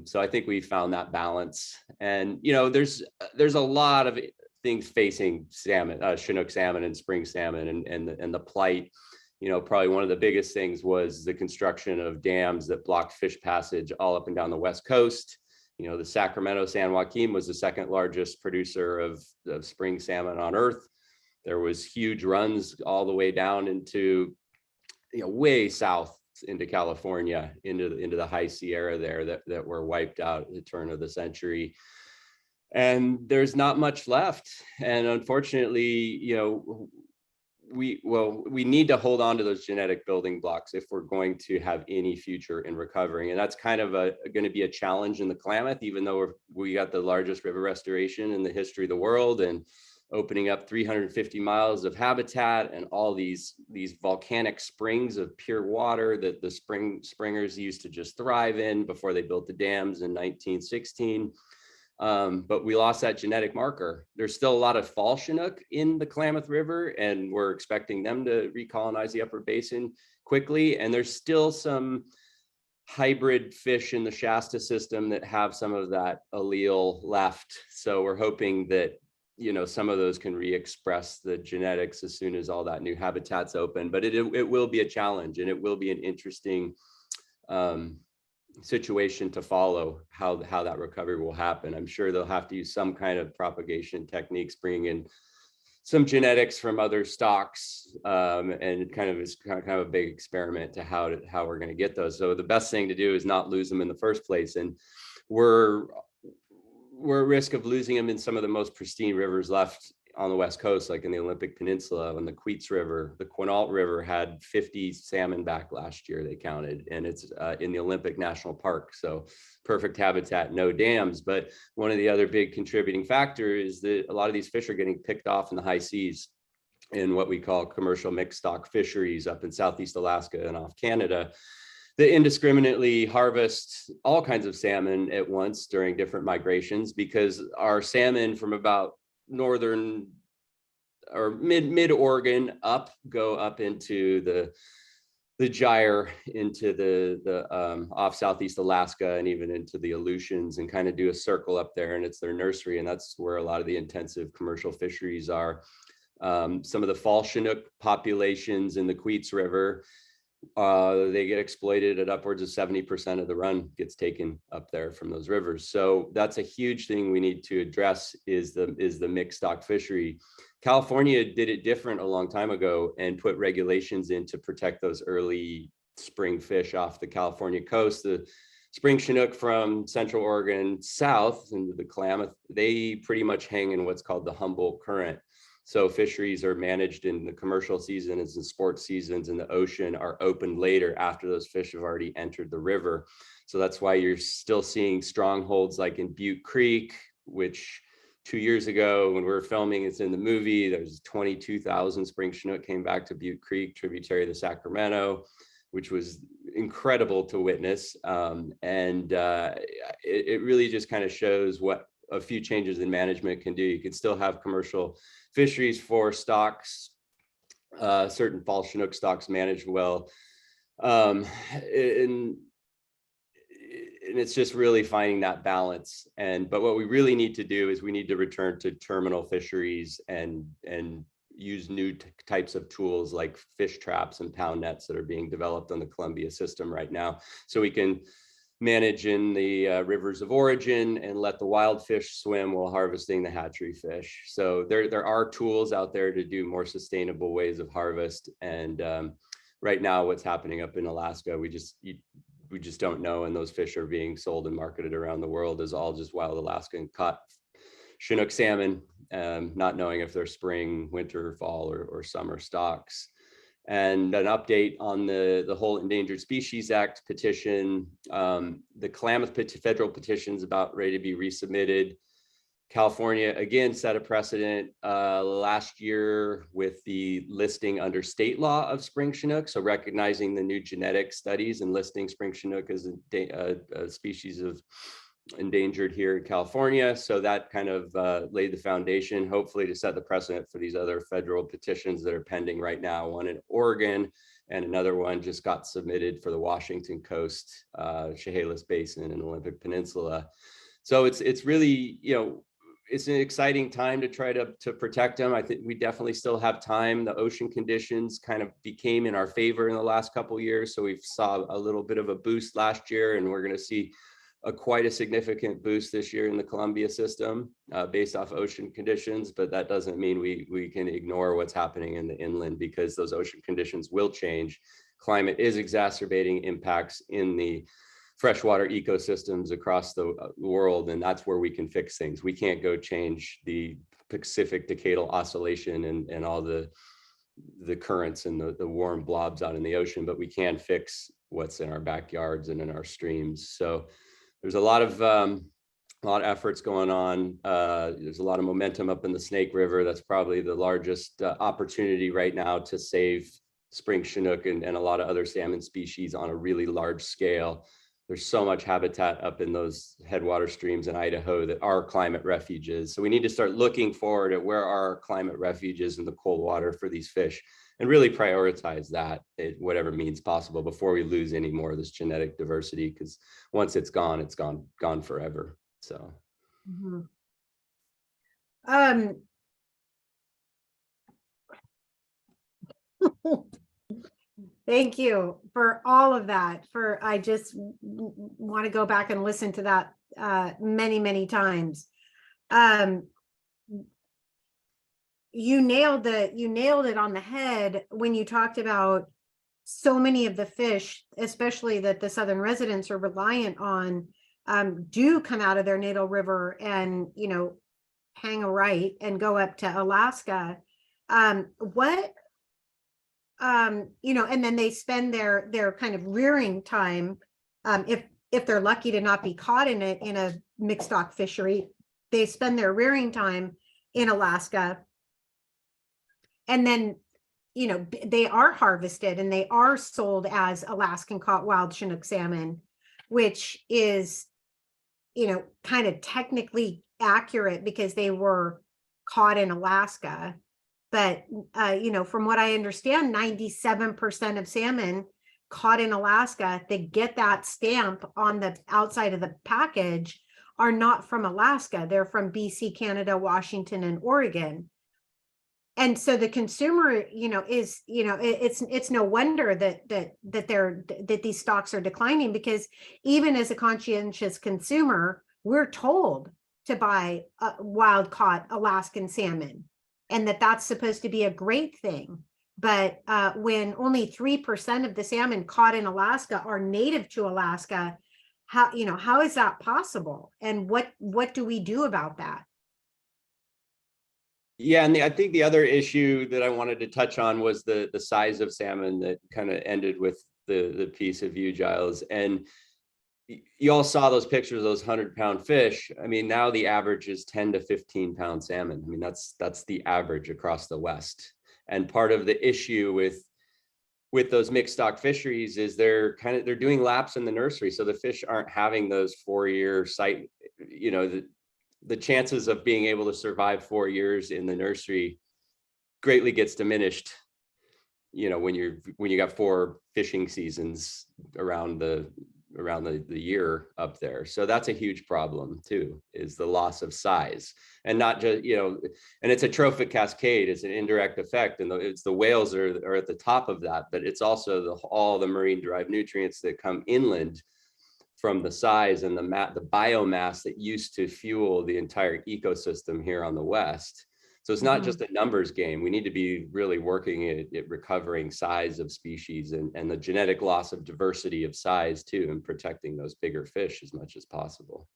S3: So I think we found that balance. And you know, there's a lot of things facing salmon, Chinook salmon and spring salmon, and the plight. You know, probably one of the biggest things was the construction of dams that blocked fish passage all up and down the West Coast. You know, the Sacramento San Joaquin was the second largest producer of spring salmon on Earth. There was huge runs all the way down into, you know, way south into California, into the high Sierra there that were wiped out at the turn of the century. And there's not much left. And unfortunately, you know, we need to hold on to those genetic building blocks if we're going to have any future in recovering. And that's kind of going to be a challenge in the Klamath, even though we got the largest river restoration in the history of the world, and opening up 350 miles of habitat and all these volcanic springs of pure water that the springers used to just thrive in before they built the dams in 1916. But we lost that genetic marker. There's still a lot of fall Chinook in the Klamath River, and we're expecting them to recolonize the upper basin quickly. And there's still some hybrid fish in the Shasta system that have some of that allele left. So we're hoping that, you know, some of those can re-express the genetics as soon as all that new habitat's open. But it will be a challenge, and it will be an interesting situation to follow how that recovery will happen. I'm sure they'll have to use some kind of propagation techniques, bringing in some genetics from other stocks, and kind of a big experiment to how we're going to get those. So the best thing to do is not lose them in the first place. And we're at risk of losing them in some of the most pristine rivers left on the West Coast, like in the Olympic Peninsula and the Queets River. The Quinault River had 50 salmon back last year, they counted, and it's in the Olympic National Park. So perfect habitat, no dams. But one of the other big contributing factors is that a lot of these fish are getting picked off in the high seas in what we call commercial mixed stock fisheries up in Southeast Alaska and off Canada, that indiscriminately harvest all kinds of salmon at once during different migrations, because our salmon from about northern or mid Oregon go up into the gyre, into the off Southeast Alaska, and even into the Aleutians, and kind of do a circle up there, and it's their nursery, and that's where a lot of the intensive commercial fisheries are. Some of the fall Chinook populations in the Queets River they get exploited at upwards of 70% of the run gets taken up there from those rivers. So that's a huge thing we need to address is the mixed stock fishery. California did it different a long time ago and put regulations in to protect those early spring fish off the California coast. The spring Chinook from Central Oregon south into the Klamath, they pretty much hang in what's called the Humboldt Current. So fisheries are managed in the commercial seasons and sports seasons, and the ocean are opened later after those fish have already entered the river. So that's why you're still seeing strongholds like in Butte Creek, which 2 years ago when we were filming, it's in the movie, there's 22,000 spring Chinook came back to Butte Creek, tributary to Sacramento, which was incredible to witness. It really just kind of shows what a few changes in management can do. You can still have commercial fisheries for stocks, certain fall Chinook stocks managed well. And it's just really finding that balance. But what we really need to do is we need to return to terminal fisheries and use new types of tools like fish traps and pound nets that are being developed on the Columbia system right now. So we can manage in the rivers of origin and let the wild fish swim while harvesting the hatchery fish. So there are tools out there to do more sustainable ways of harvest. And right now what's happening up in Alaska, we just don't know. And those fish are being sold and marketed around the world as all just wild Alaskan caught Chinook salmon, not knowing if they're spring, winter, fall, or summer stocks. And an update on the whole Endangered Species Act petition. The Klamath federal petition is about ready to be resubmitted. California again set a precedent last year with the listing under state law of spring Chinook. So recognizing the new genetic studies and listing spring Chinook as a species of endangered here in California. So that kind of laid the foundation, hopefully, to set the precedent for these other federal petitions that are pending right now. One in Oregon and another one just got submitted for the Washington coast, Chehalis Basin and Olympic Peninsula. So it's really, it's an exciting time to try to protect them. I think we definitely still have time. The ocean conditions kind of became in our favor in the last couple of years. So we saw a little bit of a boost last year, and we're going to see quite a significant boost this year in the Columbia system based off ocean conditions. But that doesn't mean we can ignore what's happening in the inland, because those ocean conditions will change. Climate is exacerbating impacts in the freshwater ecosystems across the world, and that's where we can fix things. We can't go change the Pacific Decadal Oscillation and all the currents and the warm blobs out in the ocean, but we can fix what's in our backyards and in our streams. So there's a lot of efforts going on. There's a lot of momentum up in the Snake River. That's probably the largest opportunity right now to save spring Chinook and a lot of other salmon species on a really large scale. There's so much habitat up in those headwater streams in Idaho that are climate refuges. So we need to start looking forward at where are climate refuges in the cold water for these fish, and really prioritize that at whatever means possible before we lose any more of this genetic diversity, because once it's gone forever. So
S2: Thank you for all of that. I just want to go back and listen to that many, many times. You nailed it on the head when you talked about so many of the fish, especially that the southern residents are reliant on, do come out of their natal river and, hang a right and go up to Alaska. And then they spend their kind of rearing time, if they're lucky to not be caught in a mixed stock fishery, they spend their rearing time in Alaska. And then, they are harvested and they are sold as Alaskan caught wild Chinook salmon, which is, kind of technically accurate because they were caught in Alaska. But, from what I understand, 97% of salmon caught in Alaska that get that stamp on the outside of the package are not from Alaska. They're from BC, Canada, Washington, and Oregon. And so the consumer, it's no wonder that these stocks are declining, because even as a conscientious consumer, we're told to buy wild caught Alaskan salmon, and that's supposed to be a great thing. But when only 3% of the salmon caught in Alaska are native to Alaska, how is that possible? And what do we do about that?
S3: Yeah, and I think the other issue that I wanted to touch on was the size of salmon that kind of ended with the piece of you, Giles. And you all saw those pictures of those 100-pound fish. I mean, now the average is 10 to 15-pound salmon. I mean, that's the average across the West. And part of the issue with those mixed stock fisheries is they're doing laps in the nursery, so the fish aren't having those 4-year cycle. The chances of being able to survive 4 years in the nursery greatly gets diminished, when you got 4 fishing seasons around the year up there. So that's a huge problem too, is the loss of size. And not just, and it's a trophic cascade, it's an indirect effect, and it's the whales are at the top of that, but it's also all the marine derived nutrients that come inland from the size and the biomass that used to fuel the entire ecosystem here on the West. So it's not just a numbers game. We need to be really working at recovering size of species and the genetic loss of diversity of size too, and protecting those bigger fish as much as possible.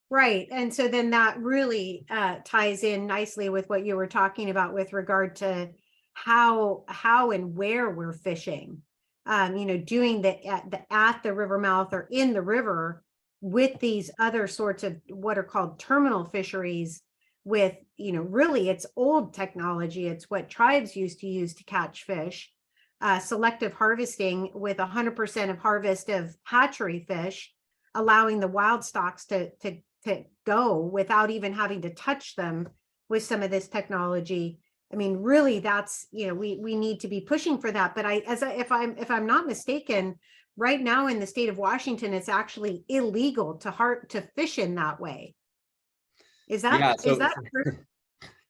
S2: Right. And so then that really ties in nicely with what you were talking about with regard to how and where we're fishing. Doing at the river mouth or in the river with these other sorts of what are called terminal fisheries with, really it's old technology. It's what tribes used to use to catch fish, selective harvesting with 100% of harvest of hatchery fish, allowing the wild stocks to go without even having to touch them with some of this technology. I mean, really, that's, we need to be pushing for that. But if I'm not mistaken, right now in the state of Washington, it's actually illegal to fish in that way. Is that true?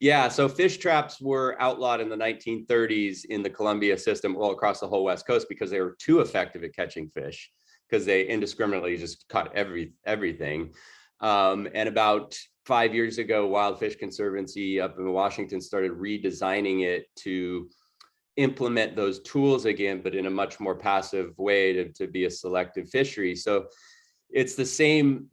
S3: Yeah, so fish traps were outlawed in the 1930s in the Columbia system, all across the whole West Coast, because they were too effective at catching fish, because they indiscriminately just caught everything. And about 5 years ago, Wild Fish Conservancy up in Washington started redesigning it to implement those tools again, but in a much more passive way to be a selective fishery. So it's the same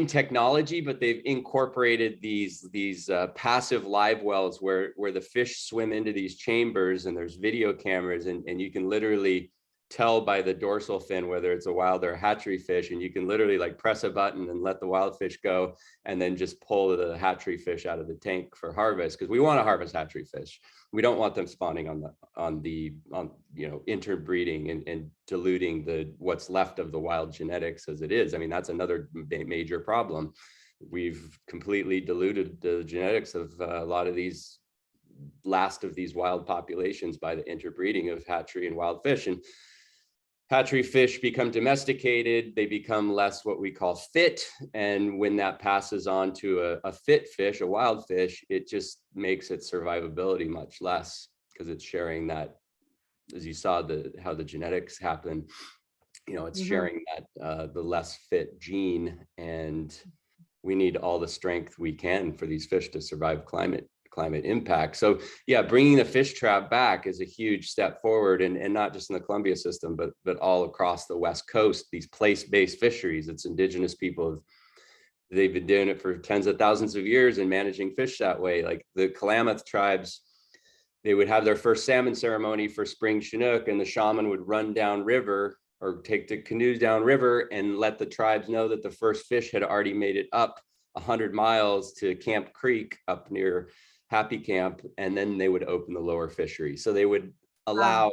S3: technology, but they've incorporated these passive live wells where the fish swim into these chambers, and there's video cameras, and you can literally tell by the dorsal fin whether it's a wild or a hatchery fish, and you can literally like press a button and let the wild fish go, and then just pull the hatchery fish out of the tank for harvest, because we want to harvest hatchery fish. We don't want them spawning on interbreeding and diluting what's left of the wild genetics as it is. I mean, that's another major problem. We've completely diluted the genetics of a lot of these last of these wild populations by the interbreeding of hatchery and wild fish. And hatchery fish become domesticated, they become less what we call fit. And when that passes on to a fit fish, a wild fish, it just makes its survivability much less, because it's sharing that, as you saw how the genetics happen, it's sharing that the less fit gene. And we need all the strength we can for these fish to survive climate impact. So yeah, bringing the fish trap back is a huge step forward, and not just in the Columbia system, but all across the West Coast. These place-based fisheries, it's indigenous people, they've been doing it for tens of thousands of years and managing fish that way. Like the Klamath tribes, they would have their first salmon ceremony for spring Chinook, and the shaman would run down river or take the canoes down river and let the tribes know that the first fish had already made it up 100 miles to Camp Creek up near Happy Camp, and then they would open the lower fishery. So they would allow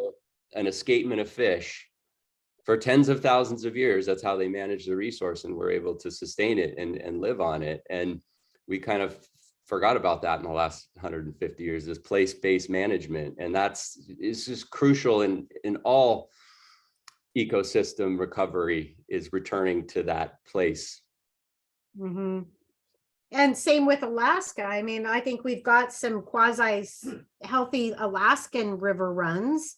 S3: an escapement of fish for tens of thousands of years. That's how they manage the resource, and were able to sustain it and live on it. And we kind of forgot about that in the last 150 years, this place-based management. And it's just crucial in all ecosystem recovery, is returning to that place.
S2: And same with Alaska. I mean, I think we've got some quasi healthy Alaskan river runs,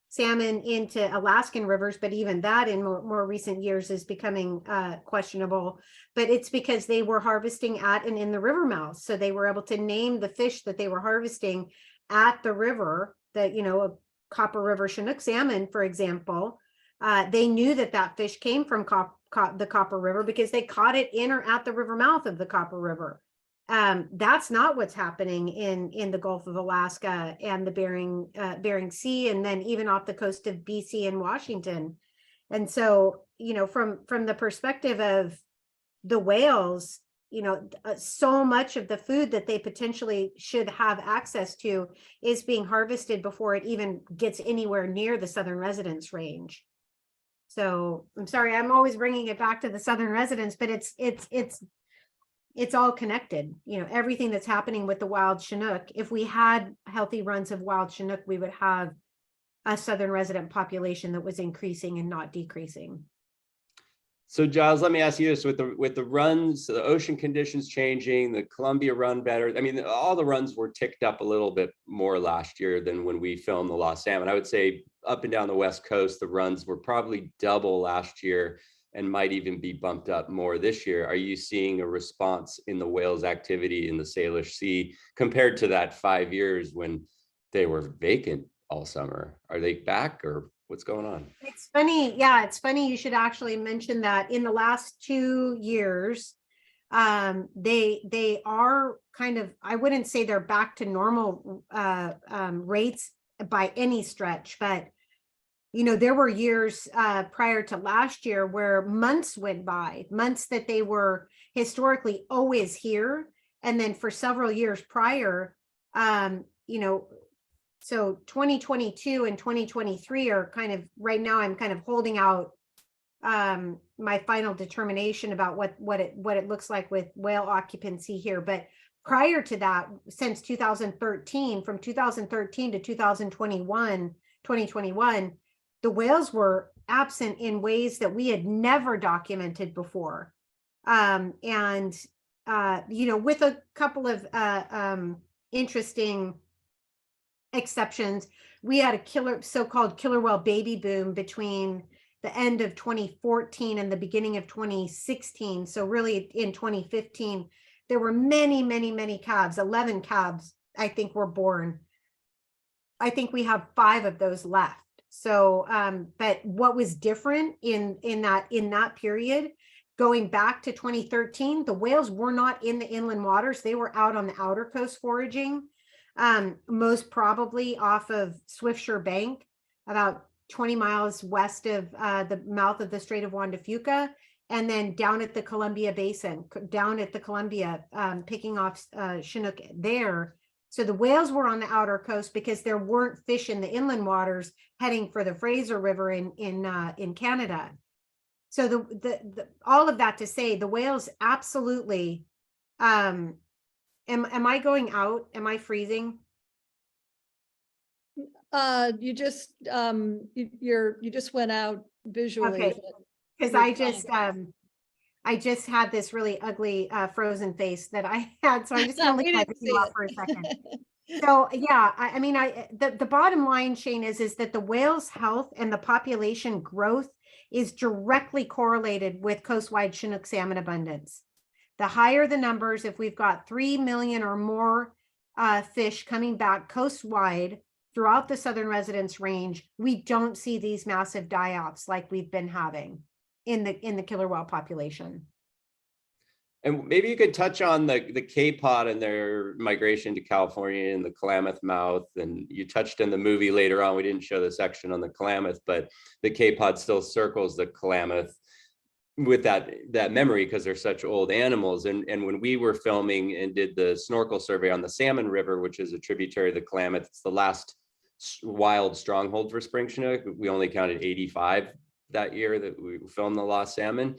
S2: salmon into Alaskan rivers, but even that in more recent years is becoming questionable. But it's because they were harvesting at and in the river mouths. So they were able to name the fish that they were harvesting at the river, that, you know, a Copper River Chinook salmon, for example. They knew that that fish came from the Copper River because they caught it in or at the river mouth of the Copper River. That's not what's happening in the Gulf of Alaska and the Bering Sea, and then even off the coast of BC and Washington. And so, you know, from the perspective of the whales, you know, so much of the food that they potentially should have access to is being harvested before it even gets anywhere near the southern residence range. So I'm sorry, I'm always bringing it back to the southern residents, but it's all connected. You know, everything that's happening with the wild Chinook. If we had healthy runs of wild Chinook, we would have a southern resident population that was increasing and not decreasing.
S3: So Giles, let me ask you this: with the runs, the ocean conditions changing, the Columbia run better. I mean, all the runs were ticked up a little bit more last year than when we filmed the Lost Salmon. I would say up and down the West Coast, the runs were probably double last year and might even be bumped up more this year. Are you seeing a response in the whales activity in the Salish Sea compared to that 5 years when they were vacant all summer? Are they back, or what's going on?
S2: It's funny. Yeah, it's funny. You should actually mention that in the last 2 years, they are kind of, I wouldn't say they're back to normal rates by any stretch, but you know, there were years prior to last year where months went by, months that they were historically always here. And then for several years prior, you know, so 2022 and 2023 are kind of, right now I'm kind of holding out my final determination about what it looks like with whale occupancy here. But prior to that, since 2013, from 2013 to 2021, the whales were absent in ways that we had never documented before. You know, with a couple of interesting exceptions, we had a so-called killer whale baby boom between the end of 2014 and the beginning of 2016. So really in 2015, there were many calves, 11 calves, I think, were born. I think we have 5 of those left. So, but what was different in that period, going back to 2013, the whales were not in the inland waters. They were out on the outer coast foraging, most probably off of Swiftsure Bank, about 20 miles west of the mouth of the Strait of Juan de Fuca, and then down at the Columbia Basin, down at the Columbia, picking off Chinook there. So the whales were on the outer coast because there weren't fish in the inland waters heading for the Fraser River in Canada. So the all of that to say, the whales absolutely. Am I going out? Am I freezing?
S1: You just you just went out visually.
S2: Okay, because I just had this really ugly frozen face that I had, so I'm just gonna leave my video off for a second. So yeah, I mean, the bottom line, Shane, is that the whale's health and the population growth is directly correlated with coastwide Chinook salmon abundance. The higher the numbers, if we've got 3 million or more fish coming back coastwide throughout the southern residence range, we don't see these massive die-offs like we've been having in the killer whale population.
S3: And maybe you could touch on the K-pod and their migration to California and the Klamath mouth. And you touched in the movie later on, we didn't show the section on the Klamath, but the K-pod still circles the Klamath with that memory because they're such old animals. And when we were filming and did the snorkel survey on the Salmon River, which is a tributary of the Klamath, it's the last wild stronghold for spring Chinook. We only counted 85 that year that we filmed the Lost Salmon.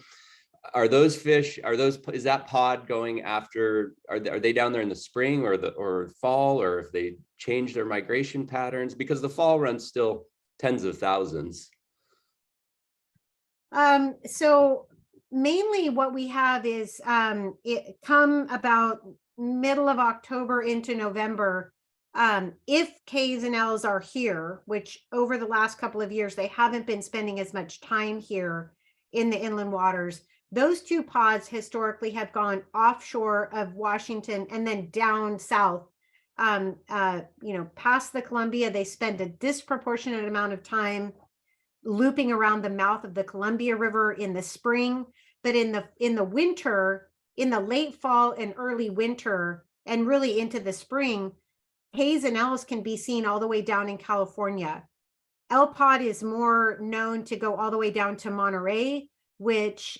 S3: Are those fish, is that pod going after, are they down there in the spring or fall, or if they change their migration patterns? Because the fall run's still tens of thousands.
S2: So mainly what we have is it come about middle of October into November. If K's and L's are here, which over the last couple of years, they haven't been spending as much time here in the inland waters. Those two pods historically have gone offshore of Washington and then down south, past the Columbia. They spend a disproportionate amount of time looping around the mouth of the Columbia River in the spring, but in the winter, in the late fall and early winter, and really into the spring, K's and L's can be seen all the way down in California. L pod is more known to go all the way down to Monterey, which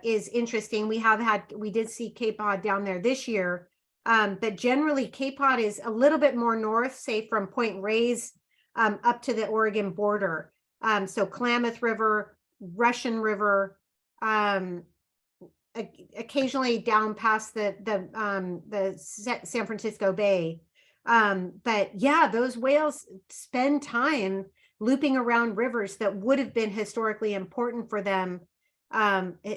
S2: is interesting. We did see K pod down there this year, but generally K pod is a little bit more north, say from Point Reyes up to the Oregon border. So Klamath River, Russian River, occasionally down past the San Francisco Bay. But yeah, those whales spend time looping around rivers that would have been historically important for them,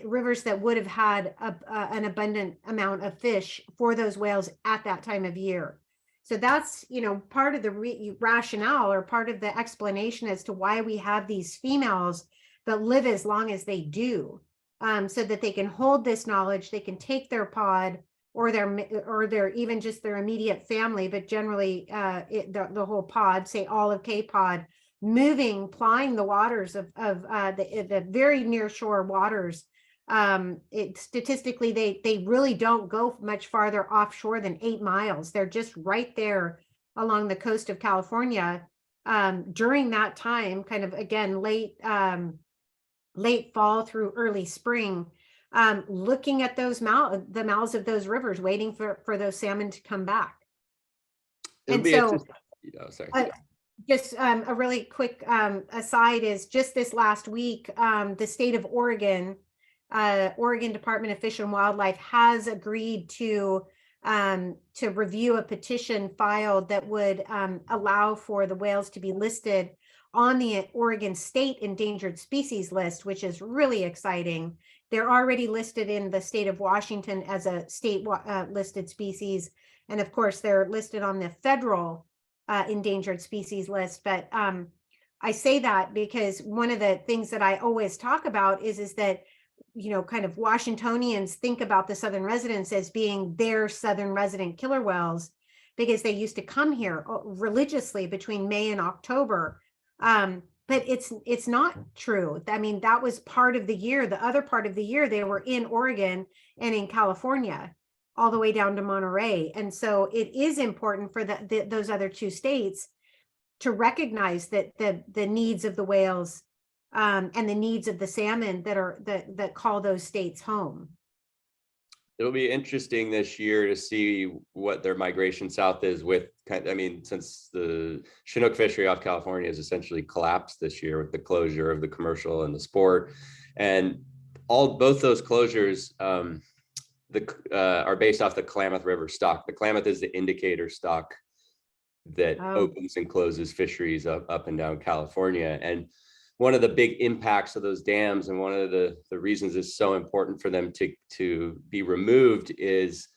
S2: rivers that would have had an abundant amount of fish for those whales at that time of year. So that's, part of the rationale or part of the explanation as to why we have these females that live as long as they do, so that they can hold this knowledge, they can take their pod or their even just their immediate family, but generally the whole pod, say all of K pod, plying the waters of the very near shore waters. Statistically, they really don't go much farther offshore than 8 miles. They're just right there along the coast of California during that time, kind of again late fall through early spring, looking at the mouths of those rivers, waiting for those salmon to come back.
S3: It'll be interesting. Sorry.
S2: Just a really quick aside is just this last week, the state of Oregon Department of Fish and Wildlife has agreed to review a petition filed that would allow for the whales to be listed on the Oregon State Endangered Species List, which is really exciting. They're already listed in the state of Washington as a state listed species. And of course, they're listed on the federal endangered species list. But I say that because one of the things that I always talk about is that, kind of Washingtonians think about the southern residents as being their southern resident killer whales because they used to come here religiously between May and October. But it's not true. I mean, that was part of the year. The other part of the year, they were in Oregon and in California, all the way down to Monterey. And so it is important for those other two states to recognize that the needs of the whales and the needs of the salmon that call those states home.
S3: It'll be interesting this year to see what their migration south is with, since the Chinook fishery off California has essentially collapsed this year with the closure of the commercial and the sport. And both those closures are based off the Klamath River stock. The Klamath is the indicator stock that opens and closes fisheries up and down California. And one of the big impacts of those dams, and one of the reasons it's so important for them to be removed, is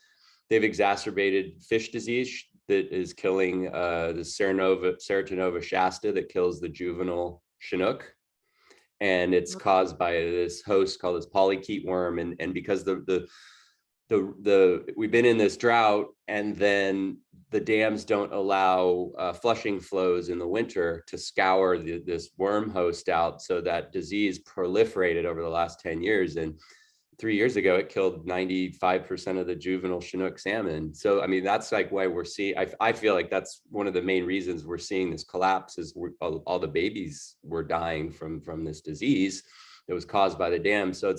S3: they've exacerbated fish disease that is killing the Ceratonova shasta that kills the juvenile Chinook. And it's caused by this host called this polychaete worm. And because we've been in this drought, and then the dams don't allow flushing flows in the winter to scour this worm host out, so that disease proliferated over the last 10 years. And 3 years ago, it killed 95% of the juvenile Chinook salmon. So, that's like why we're seeing, I feel like that's one of the main reasons we're seeing this collapse, is all the babies were dying from this disease that was caused by the dam. So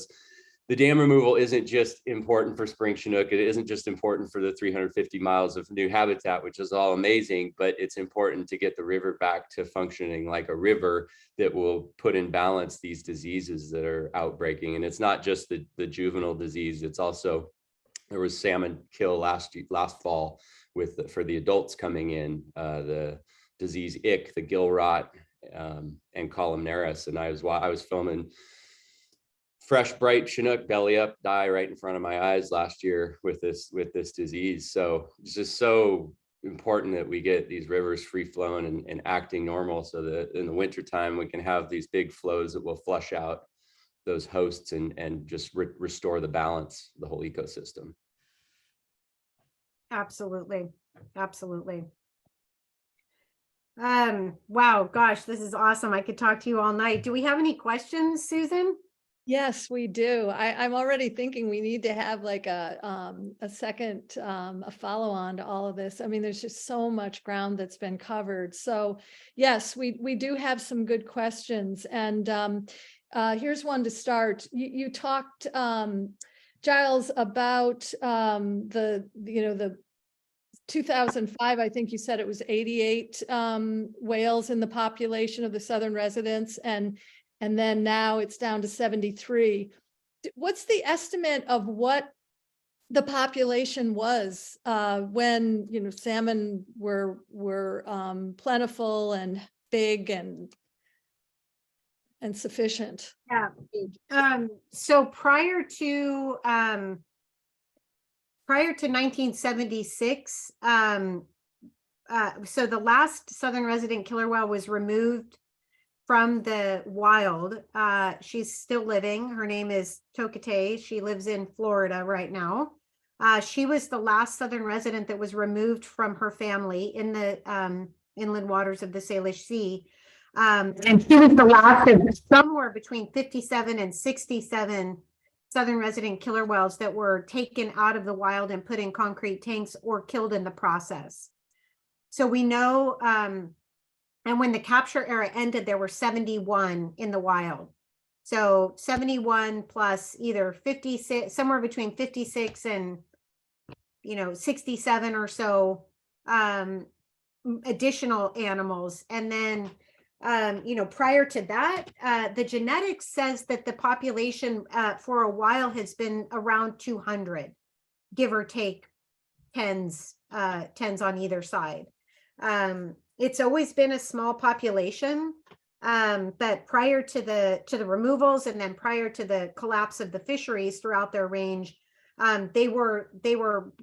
S3: the dam removal isn't just important for spring Chinook. It isn't just important for the 350 miles of new habitat, which is all amazing, but it's important to get the river back to functioning like a river that will put in balance these diseases that are outbreaking. And it's not just the juvenile disease. It's also, there was salmon kill last fall for the adults coming in, the disease ick, the gill rot, and columnaris. And I was filming fresh, bright Chinook belly up die right in front of my eyes last year with this disease. So it's just so important that we get these rivers free flowing and acting normal, so that in the wintertime we can have these big flows that will flush out those hosts and just restore the balance of the whole ecosystem.
S2: Absolutely. Absolutely. Wow, gosh, this is awesome. I could talk to you all night. Do we have any questions, Susan?
S1: Yes, we do. I'm already thinking we need to have like a second, a follow-on to all of this. I mean, there's just so much ground that's been covered. So yes, we do have some good questions. And here's one to start. You talked, Giles, about the 2005, I think you said it was 88 whales in the population of the southern residents, and then now it's down to 73. What's the estimate of what the population was when salmon were plentiful and big and sufficient?
S2: Yeah. So prior to 1976, so the last southern resident killer whale was removed from the wild. She's still living. Her name is Tokate. She lives in Florida right now. She was the last southern resident that was removed from her family in the inland waters of the Salish Sea. And she was the last of somewhere between 57 and 67 southern resident killer whales that were taken out of the wild and put in concrete tanks or killed in the process. So we know, and when the capture era ended, there were 71 in the wild. So 71 plus either 56, somewhere between 56 and 67 or so additional animals. And then prior to that, the genetics says that the population for a while has been around 200, give or take tens on either side. It's always been a small population, but prior to the removals and then prior to the collapse of the fisheries throughout their range, they were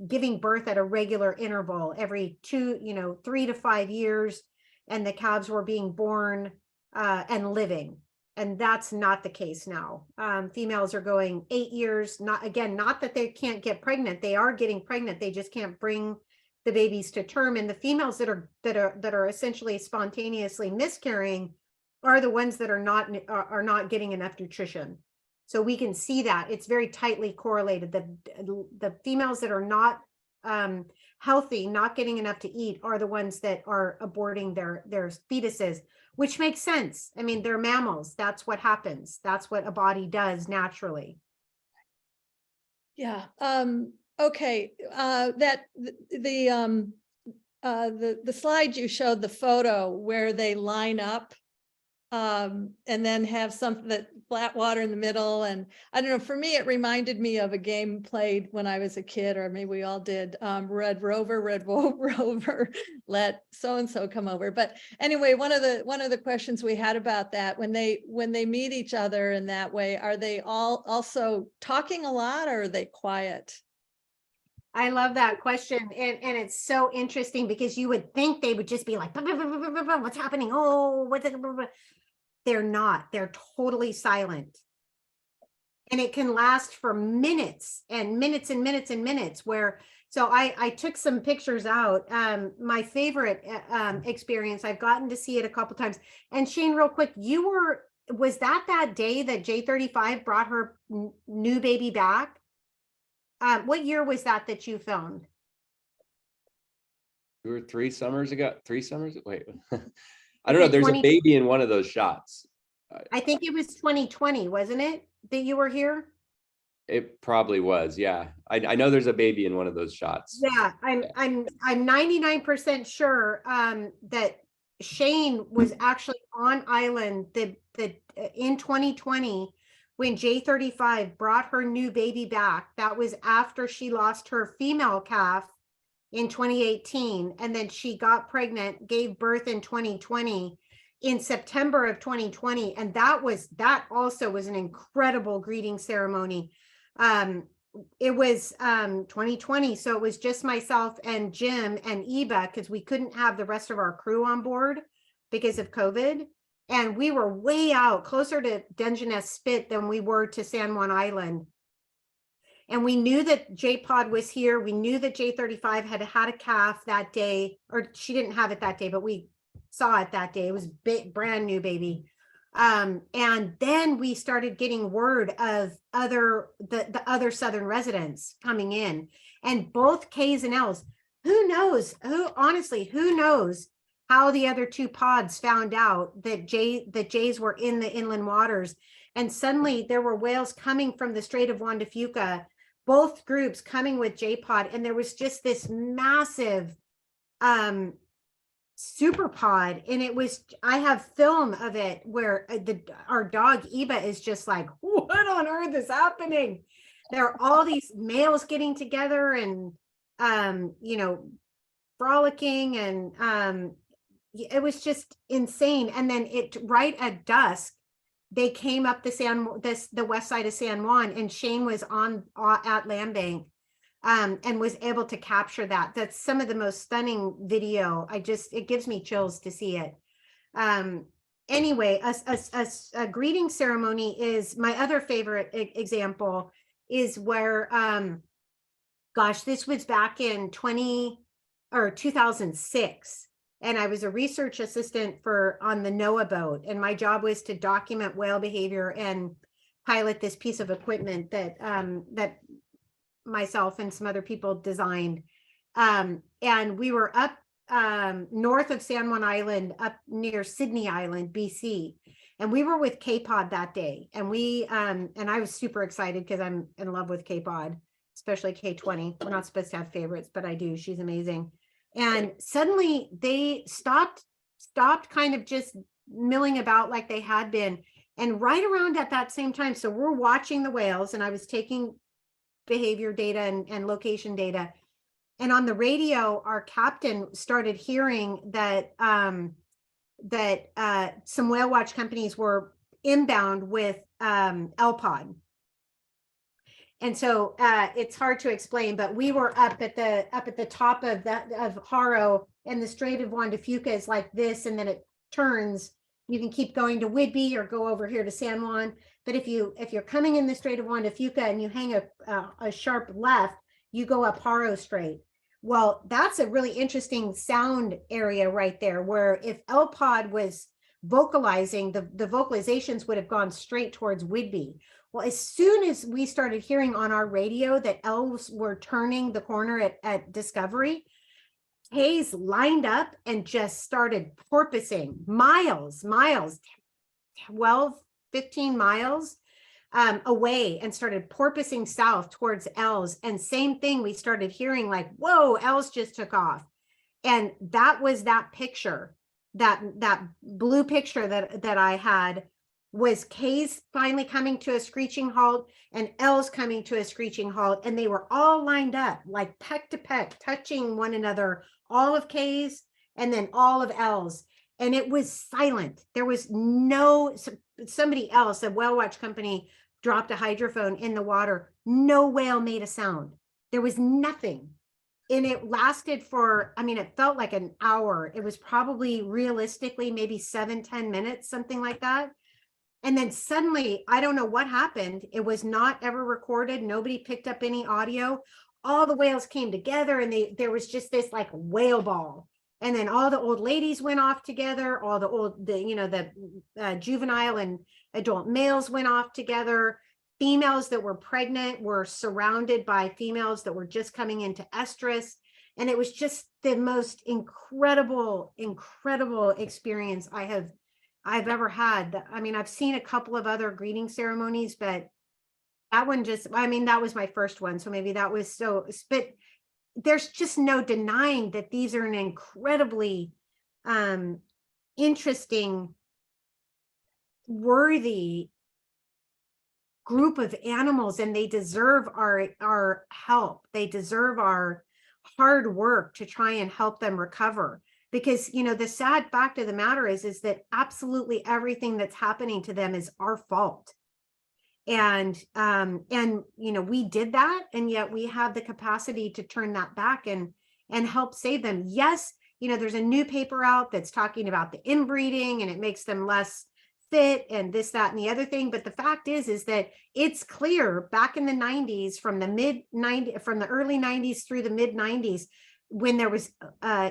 S2: giving birth at a regular interval every 3 to 5 years, and the calves were being born and living. And that's not the case now. Females are going 8 years. Not that they can't get pregnant. They are getting pregnant. They just can't bring the babies to term. And the females that are essentially spontaneously miscarrying are the ones that are not getting enough nutrition. So we can see that it's very tightly correlated. The females that are not healthy, not getting enough to eat, are the ones that are aborting their fetuses, which makes sense. I mean, they're mammals. That's what happens. That's what a body does naturally.
S1: Yeah. Okay. The slide you showed, the photo where they line up and then have something that flat water in the middle. And I don't know, for me, it reminded me of a game played when I was a kid, or maybe we all did, Red Rover, let so-and-so come over. But anyway, one of the questions we had about that, when they meet each other in that way, are they all also talking a lot, or are they quiet?
S2: I love that question. And it's so interesting because you would think they would just be like, what's happening? Oh, what's it? They're not. They're totally silent. And it can last for minutes and minutes and minutes and minutes so I took some pictures out. My favorite experience, I've gotten to see it a couple times. And Shane, real quick, was that day that J35 brought her new baby back? What year was that you filmed?
S3: 2 or 3 summers ago. 3 summers? Wait, I don't know. There's a baby in one of those shots.
S2: I think it was 2020, wasn't it, that you were here?
S3: It probably was. Yeah, I know there's a baby in one of those shots.
S2: Yeah, I'm 99% sure that Shane was actually on island in 2020 when J35 brought her new baby back. That was after she lost her female calf in 2018, and then she got pregnant, gave birth in 2020, in September of 2020. And that also was an incredible greeting ceremony. It was 2020. So it was just myself and Jim and Eva, because we couldn't have the rest of our crew on board because of COVID. And we were way out, closer to Dungeness Spit than we were to San Juan Island. And we knew that J-Pod was here. We knew that J35 had a calf that day, or she didn't have it that day, but we saw it that day. It was brand new baby. And then we started getting word of the other Southern residents coming in, and both K's and L's. Who knows? Who knows how the other two pods found out that J's were in the inland waters? And suddenly there were whales coming from the Strait of Juan de Fuca, both groups coming with J-Pod, and there was just this massive super pod. And it was, I have film of it where our dog Eva is just like, what on earth is happening? There are all these males getting together and frolicking, and it was just insane. And then right at dusk, they came up the west side of San Juan, and Shane was at Land Bank and was able to capture that. That's some of the most stunning video. It gives me chills to see it. Anyway, a greeting ceremony is my other favorite example, is where, this was back in 2006. And I was a research assistant on the NOAA boat. And my job was to document whale behavior and pilot this piece of equipment that myself and some other people designed. And we were up north of San Juan Island, up near Sydney Island, BC. And we were with K-Pod that day. And and I was super excited because I'm in love with K-Pod, especially K20. We're not supposed to have favorites, but I do. She's amazing. And suddenly they stopped kind of just milling about like they had been. And right around at that same time, so we're watching the whales, and I was taking behavior data and location data. And on the radio, our captain started hearing that some whale watch companies were inbound with LPOD. And so it's hard to explain, but we were up at the top of Haro, and the Strait of Juan de Fuca is like this, and then it turns. You can keep going to Whidbey or go over here to San Juan. But if you're coming in the Strait of Juan de Fuca and you hang a sharp left, you go up Haro Strait. Well, that's a really interesting sound area right there, where if LPOD was vocalizing, the vocalizations would have gone straight towards Whidbey. Well, as soon as we started hearing on our radio that elves were turning the corner at Discovery, Hayes lined up and just started porpoising miles, 12, 15 miles away, and started porpoising south towards Els. And same thing, we started hearing like, whoa, Els just took off. And that was that picture, that blue picture that I had, was K's finally coming to a screeching halt and Els coming to a screeching halt. And they were all lined up like peck to peck, touching one another, all of K's and then all of Els. And it was silent. There was somebody else, a whale watch company, dropped a hydrophone in the water. No whale made a sound. There was nothing. And it lasted for, it felt like an hour. It was probably realistically maybe 7-10 minutes, something like that. And then suddenly, I don't know what happened. It was not ever recorded. Nobody picked up any audio. All the whales came together, and there was just this like whale ball. And then all the old ladies went off together. All the juvenile and adult males went off together. Females that were pregnant were surrounded by females that were just coming into estrus. And it was just the most incredible experience I've ever had. I've seen a couple of other greeting ceremonies, but that one that was my first one. So maybe that was but there's just no denying that these are an incredibly interesting, worthy group of animals, and they deserve our help. They deserve our hard work to try and help them recover, because, you know, the sad fact of the matter is that absolutely everything that's happening to them is our fault. And, you know, we did that, and yet we have the capacity to turn that back and help save them. Yes, you know, there's a new paper out that's talking about the inbreeding and it makes them less fit and this, that, and the other thing. But the fact is that it's clear back in the 90s, from the early 90s through the mid 90s, when there was,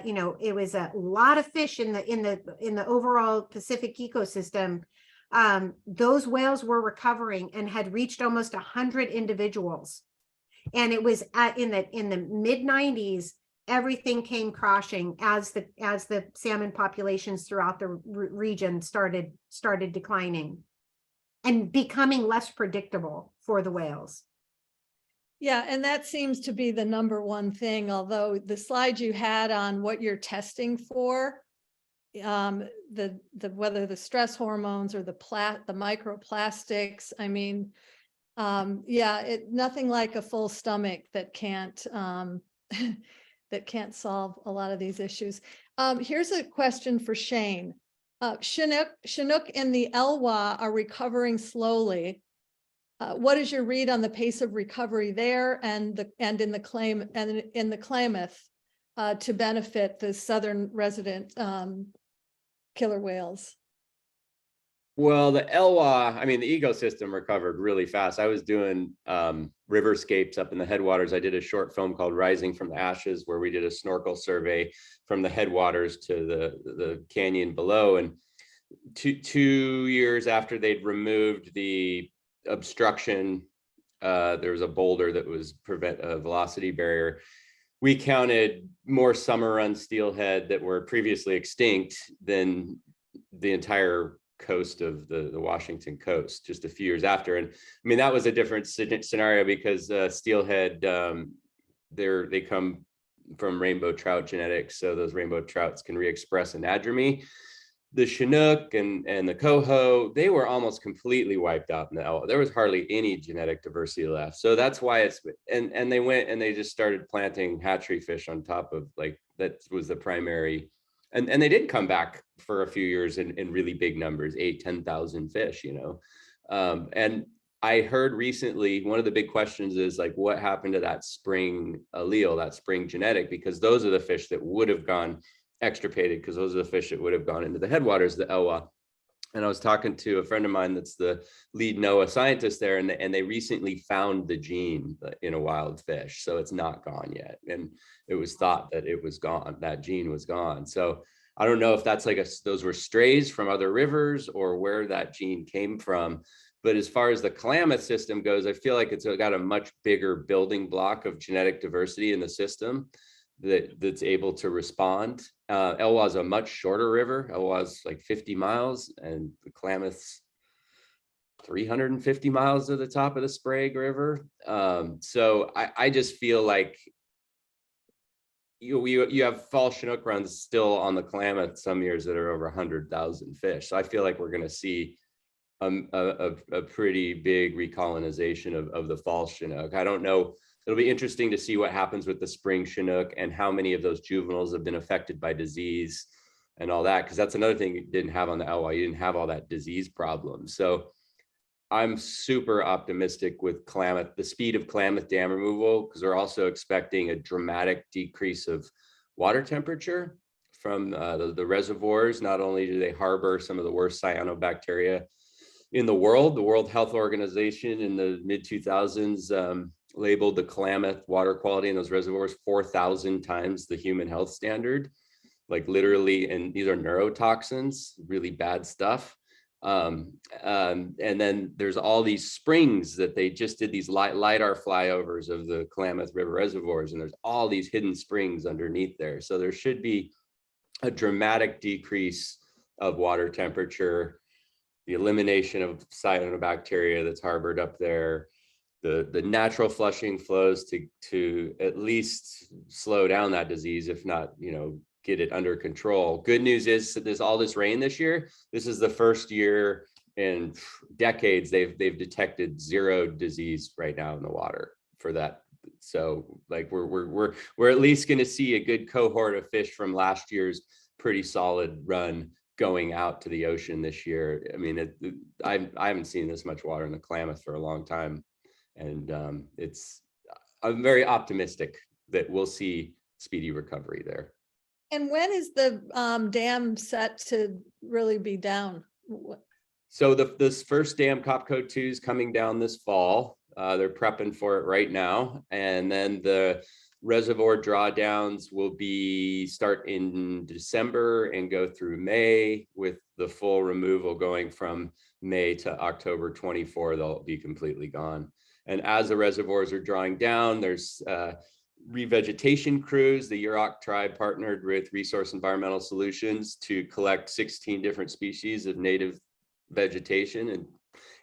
S2: you know, it was a lot of fish in the overall Pacific ecosystem. Those whales were recovering and had reached almost 100 individuals. And it was in the mid 90s, everything came crashing as the salmon populations throughout the region started declining and becoming less predictable for the whales.
S1: Yeah, and that seems to be the number one thing, although the slide you had on what you're testing for, whether the stress hormones or the microplastics, I mean, yeah, nothing like a full stomach that can't that can't solve a lot of these issues. Here's a question for Shane. Chinook and the Elwha are recovering slowly. What is your read on the pace of recovery there and in the Klamath to benefit the southern resident killer whales?
S3: Well, the Elwha, I mean, the ecosystem recovered really fast. I was doing riverscapes up in the headwaters. I did a short film called Rising from the Ashes, where we did a snorkel survey from the headwaters to the canyon below. And two years after they'd removed the obstruction, there was a boulder that was prevent a velocity barrier. We counted more summer run steelhead that were previously extinct than the entire coast of the Washington coast just a few years after. And I mean, that was a different scenario because steelhead, they come from rainbow trout genetics. So those rainbow trouts can re-express anadromy. The Chinook and the coho, they were almost completely wiped out in the Elwha. There was hardly any genetic diversity left. So that's why and they went and they just started planting hatchery fish on top of, like, that was the primary. And they did come back for a few years in really big numbers, 8,000-10,000 fish, you know. And I heard recently, one of the big questions is, like, what happened to that spring allele, that spring genetic? Because those are the fish that would have gone extirpated, because those are the fish that would have gone into the headwaters, the Elwha. And I was talking to a friend of mine that's the lead NOAA scientist there, and they recently found the gene in a wild fish. So it's not gone yet. And it was thought that it was gone, that gene was gone. So I don't know if that's like those were strays from other rivers or where that gene came from. But as far as the Klamath system goes, I feel like it's got a much bigger building block of genetic diversity in the system that's able to respond. Elwha is a much shorter river. Elwha is like 50 miles and the Klamath's 350 miles to the top of the Sprague River. So I just feel like you have fall Chinook runs still on the Klamath some years that are over 100,000 fish. So I feel like we're going to see a pretty big recolonization of the fall Chinook. I don't know. It'll be interesting to see what happens with the spring Chinook and how many of those juveniles have been affected by disease and all that, because that's another thing you didn't have on the Elwha. You didn't have all that disease problem. So I'm super optimistic with Klamath, the speed of Klamath dam removal, because we're also expecting a dramatic decrease of water temperature from the reservoirs. Not only do they harbor some of the worst cyanobacteria in the World Health Organization in the mid-2000s labeled the Klamath water quality in those reservoirs 4,000 times the human health standard, like literally, and these are neurotoxins, really bad stuff. And then there's all these springs that they just did these LiDAR flyovers of the Klamath River reservoirs, and there's all these hidden springs underneath there. So there should be a dramatic decrease of water temperature, the elimination of cyanobacteria that's harbored up there, the natural flushing flows to at least slow down that disease, if not, you know, get it under control. Good news is that there's all this rain this year. This is the first year in decades they've detected zero disease right now in the water for that. So like we're at least going to see a good cohort of fish from last year's pretty solid run going out to the ocean this year. I mean, I haven't seen this much water in the Klamath for a long time. And I'm very optimistic that we'll see speedy recovery there.
S1: And when is the dam set to really be down?
S3: So this first dam, Copco 2, is coming down this fall. They're prepping for it right now. And then the reservoir drawdowns will start in December and go through May, with the full removal going from May to October 24. They'll be completely gone. And as the reservoirs are drawing down, there's revegetation crews. The Yurok tribe partnered with Resource Environmental Solutions to collect 16 different species of native vegetation,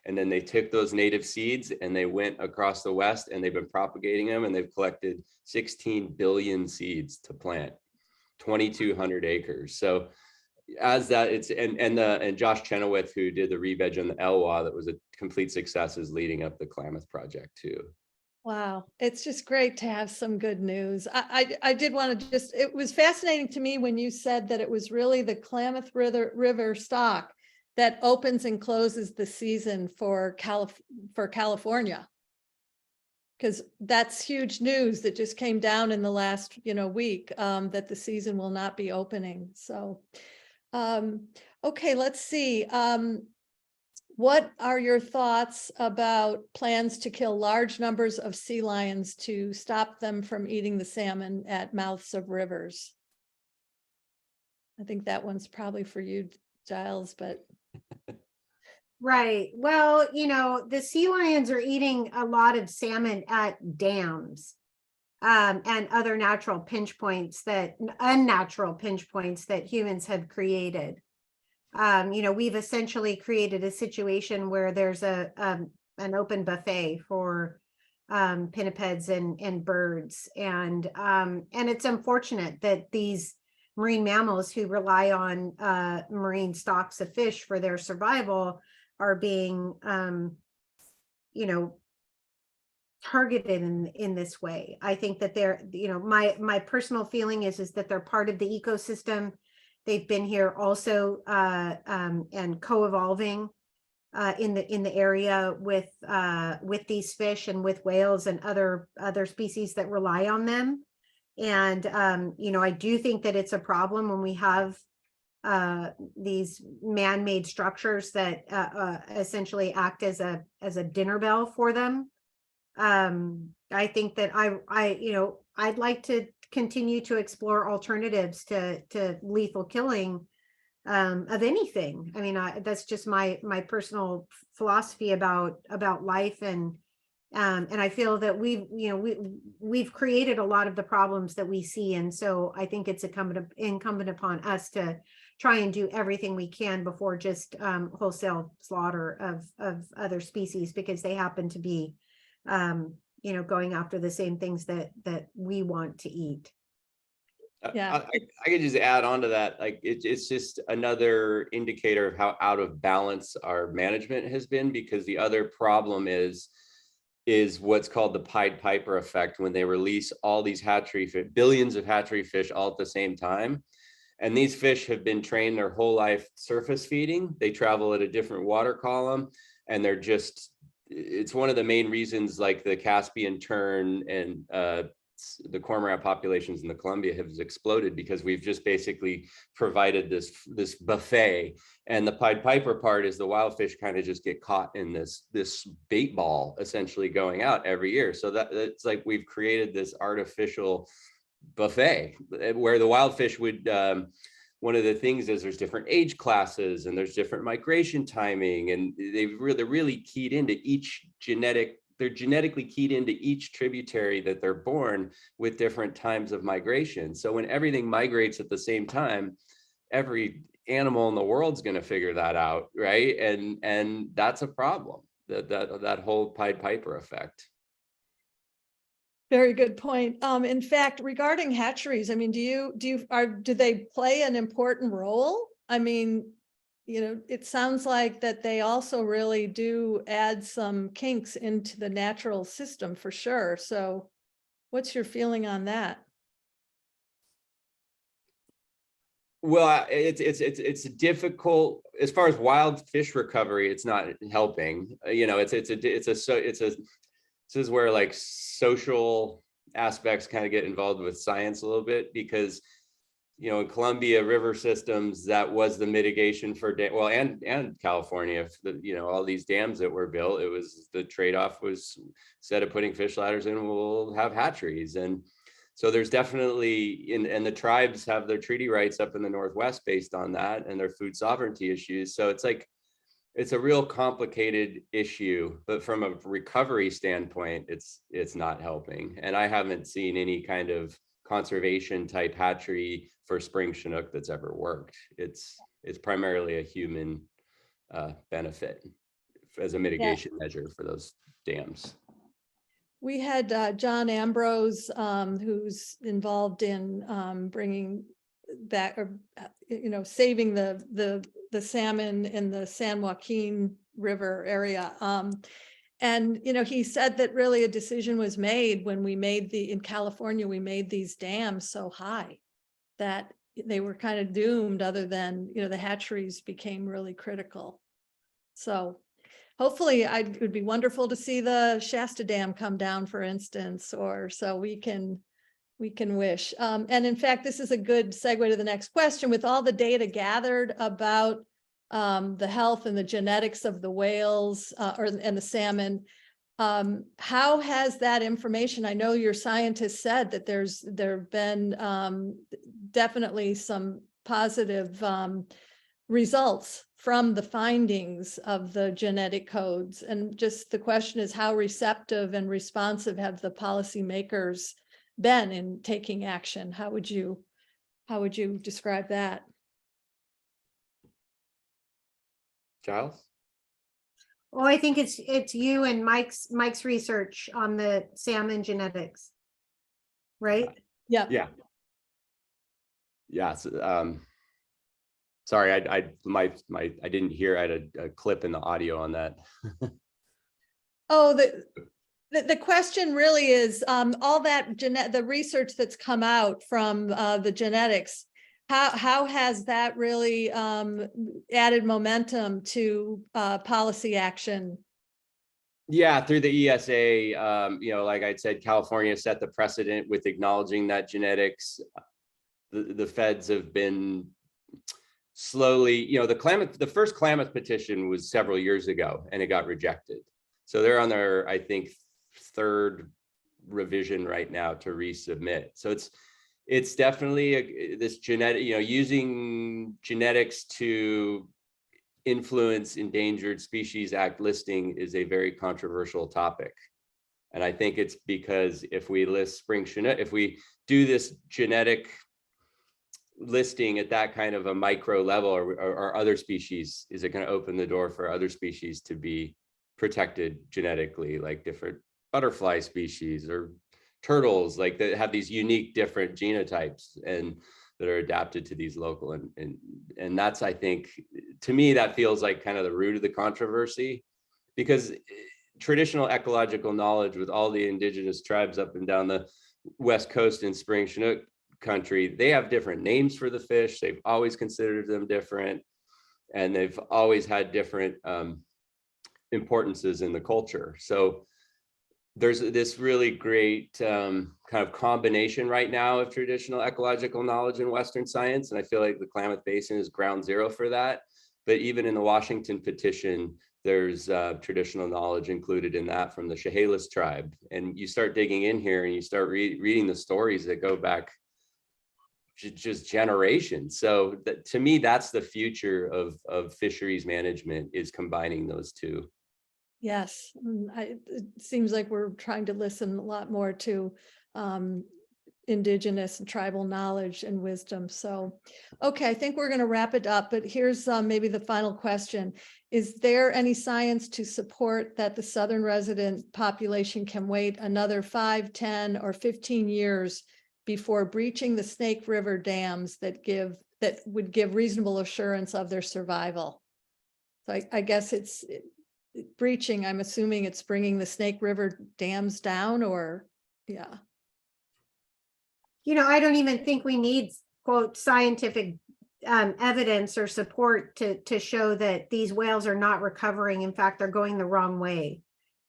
S3: and then they took those native seeds and they went across the West and they've been propagating them, and they've collected 16 billion seeds to plant 2,200 acres. So as that, it's and Josh Chenoweth, who did the re-veg on the Elwha, that was a complete success, is leading up the Klamath project too.
S1: Wow, it's just great to have some good news. I did want to just, it was fascinating to me when you said that it was really the Klamath River stock that opens and closes the season for California. Because that's huge news that just came down in the last, week, that the season will not be opening. So, okay, let's see. What are your thoughts about plans to kill large numbers of sea lions to stop them from eating the salmon at mouths of rivers? I think that one's probably for you, Giles, but.
S2: Right. Well, the sea lions are eating a lot of salmon at dams and other unnatural pinch points that humans have created. We've essentially created a situation where there's an open buffet for pinnipeds and birds, and it's unfortunate that these marine mammals who rely on marine stocks of fish for their survival are being targeted in this way. I think that they're, my personal feeling is that they're part of the ecosystem. They've been here also and co-evolving in the area with these fish and with whales and other species that rely on them. And I do think that it's a problem when we have these man-made structures that essentially act as a dinner bell for them. I think that I'd like to continue to explore alternatives to lethal killing of anything. I mean, that's just my personal philosophy about life, and I feel that we've created a lot of the problems that we see, and so I think it's incumbent upon us to try and do everything we can before just wholesale slaughter of other species, because they happen to be going after the same things that we want to eat.
S3: Yeah, I could just add on to that. Like it's just another indicator of how out of balance our management has been, because the other problem is what's called the Pied Piper effect, when they release all these hatchery fish, billions of hatchery fish all at the same time. And these fish have been trained their whole life surface feeding. They travel at a different water column, and it's one of the main reasons, like the Caspian tern and the cormorant populations in the Columbia have exploded, because we've just basically provided this buffet. And the Pied Piper part is the wild fish kind of just get caught in this bait ball, essentially going out every year. So it's like we've created this artificial buffet where the wild fish would one of the things is there's different age classes and there's different migration timing, and they're really keyed into they're genetically keyed into each tributary that they're born with different times of migration. So when everything migrates at the same time, every animal in the world's going to figure that out, right? And that's a problem, that whole Pied Piper effect.
S1: Very good point. In fact, regarding hatcheries, I mean, do they play an important role? I mean, it sounds like that they also really do add some kinks into the natural system for sure. So what's your feeling on that?
S3: Well, it's difficult as far as wild fish recovery. It's not helping. This is where like social aspects kind of get involved with science a little bit, because in Columbia River systems, that was the mitigation for and California, all these dams that were built. It was the trade-off was, instead of putting fish ladders in, we'll have hatcheries. And so there's definitely, and the tribes have their treaty rights up in the Northwest based on that, and their food sovereignty issues. So it's like, it's a real complicated issue, but from a recovery standpoint, it's not helping. And I haven't seen any kind of conservation type hatchery for spring Chinook that's ever worked. It's primarily a human benefit as a mitigation measure for those dams.
S1: We had John Ambrose, who's involved in bringing back, or saving the salmon in the San Joaquin River area. And he said that really a decision was made when we made in California, we made these dams so high that they were kind of doomed, other than, the hatcheries became really critical. So hopefully it would be wonderful to see the Shasta Dam come down, for instance, or so we can wish. And in fact, this is a good segue to the next question. With all the data gathered about the health and the genetics of the whales and the salmon, how has that information, I know your scientists said that there have been definitely some positive results from the findings of the genetic codes. And just the question is, how receptive and responsive have the policymakers been in taking action? How would you describe that?
S3: Giles?
S2: Well, I think it's you and Mike's research on the salmon genetics, right?
S1: Yeah.
S3: So, sorry, I didn't hear. I had a clip in the audio on that.
S1: Oh, the question really is all that the research that's come out from the genetics. How has that really added momentum to policy action?
S3: Yeah, through the ESA, like I said, California set the precedent with acknowledging that genetics. The feds have been slowly, the first Klamath petition was several years ago and it got rejected. So they're on their, I think, third revision right now to resubmit. So it's definitely this genetic, using genetics to influence Endangered Species Act listing is a very controversial topic. And I think it's because if we list spring Chinook, if we do this genetic listing at that kind of a micro level, or other species, is it going to open the door for other species to be protected genetically, like different butterfly species or turtles, like that have these unique different genotypes and that are adapted to these local, and that's, I think, to me, that feels like kind of the root of the controversy, because traditional ecological knowledge with all the indigenous tribes up and down the West Coast in spring Chinook country, they have different names for the fish. They've always considered them different, and they've always had different importances in the culture. So there's this really great kind of combination right now of traditional ecological knowledge and Western science. And I feel like the Klamath Basin is ground zero for that. But even in the Washington petition, there's traditional knowledge included in that from the Chehalis tribe. And you start digging in here and you start reading the stories that go back just generations. So to me, that's the future of fisheries management, is combining those two.
S1: Yes, it seems like we're trying to listen a lot more to indigenous and tribal knowledge and wisdom. So, okay, I think we're going to wrap it up, but here's maybe the final question. Is there any science to support that the southern resident population can wait another 5, 10, or 15 years before breaching the Snake River dams that would give reasonable assurance of their survival? So I guess it's breaching, I'm assuming it's bringing the Snake River dams down, or yeah.
S2: I don't even think we need, quote, scientific evidence or support to show that these whales are not recovering. In fact, they're going the wrong way.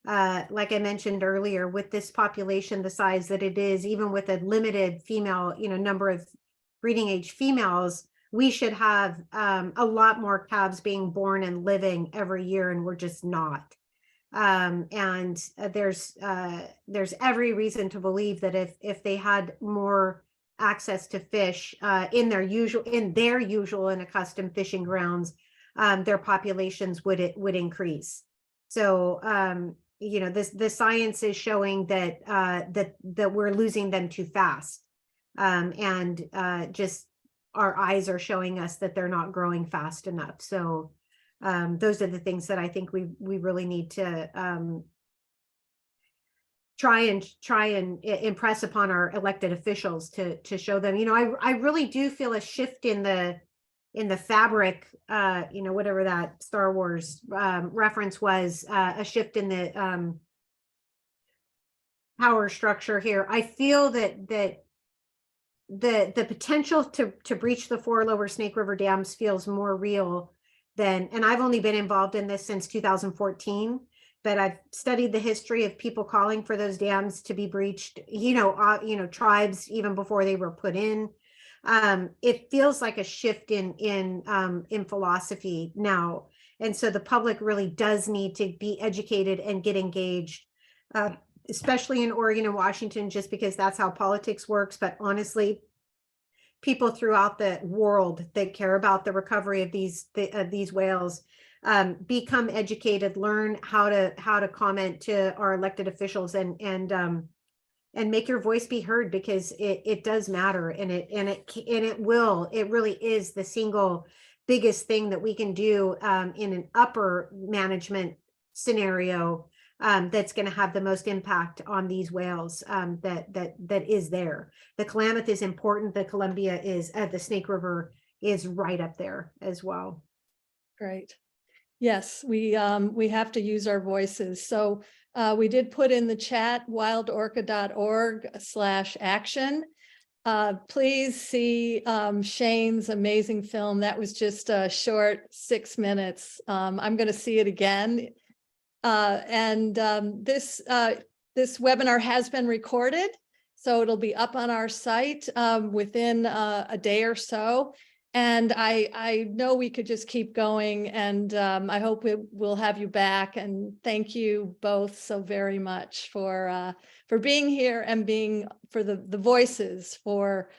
S2: Like I mentioned earlier, with this population the size that it is, even with a limited female, number of breeding age females, we should have a lot more calves being born and living every year, and we're just not. There's every reason to believe that if they had more access to fish in their usual and accustomed fishing grounds, their populations would increase. So the science is showing that we're losing them too fast, just our eyes are showing us that they're not growing fast enough. So those are the things that I think we really need to try and impress upon our elected officials to show them. I really do feel a shift in the fabric, whatever that Star Wars reference was, a shift in the power structure here. I feel that the potential to breach the 4 lower Snake River dams feels more real than, and I've only been involved in this since 2014, but I've studied the history of people calling for those dams to be breached, tribes even before they were put in. It feels like a shift in philosophy now. And so the public really does need to be educated and get engaged, especially in Oregon and Washington, just because that's how politics works. But honestly, people throughout the world that care about the recovery of these whales, become educated, learn how to comment to our elected officials, and make your voice be heard, because it does matter, and it really is the single biggest thing that we can do in an upper management scenario that's going to have the most impact on these whales that is there. The Klamath is important. The Columbia is, the Snake River is right up there as well.
S1: Great. Yes, we have to use our voices. So we did put in the chat wildorca.org/action. Please see Shane's amazing film. That was just a short 6 minutes. I'm going to see it again. This webinar has been recorded, so it'll be up on our site within a day or so. And I know we could just keep going, and I hope we'll have you back. And thank you both so very much for being here and being for the voices for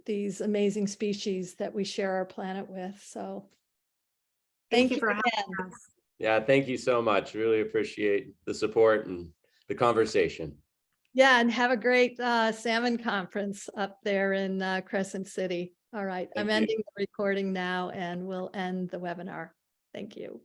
S1: these amazing species that we share our planet with. So thank you
S2: for
S1: again.
S2: having us.
S3: Yeah, thank you so much. Really appreciate the support and the conversation.
S1: Yeah, and have a great salmon conference up there in Crescent City. All right, I'm ending the recording now, and we'll end the webinar. Thank you.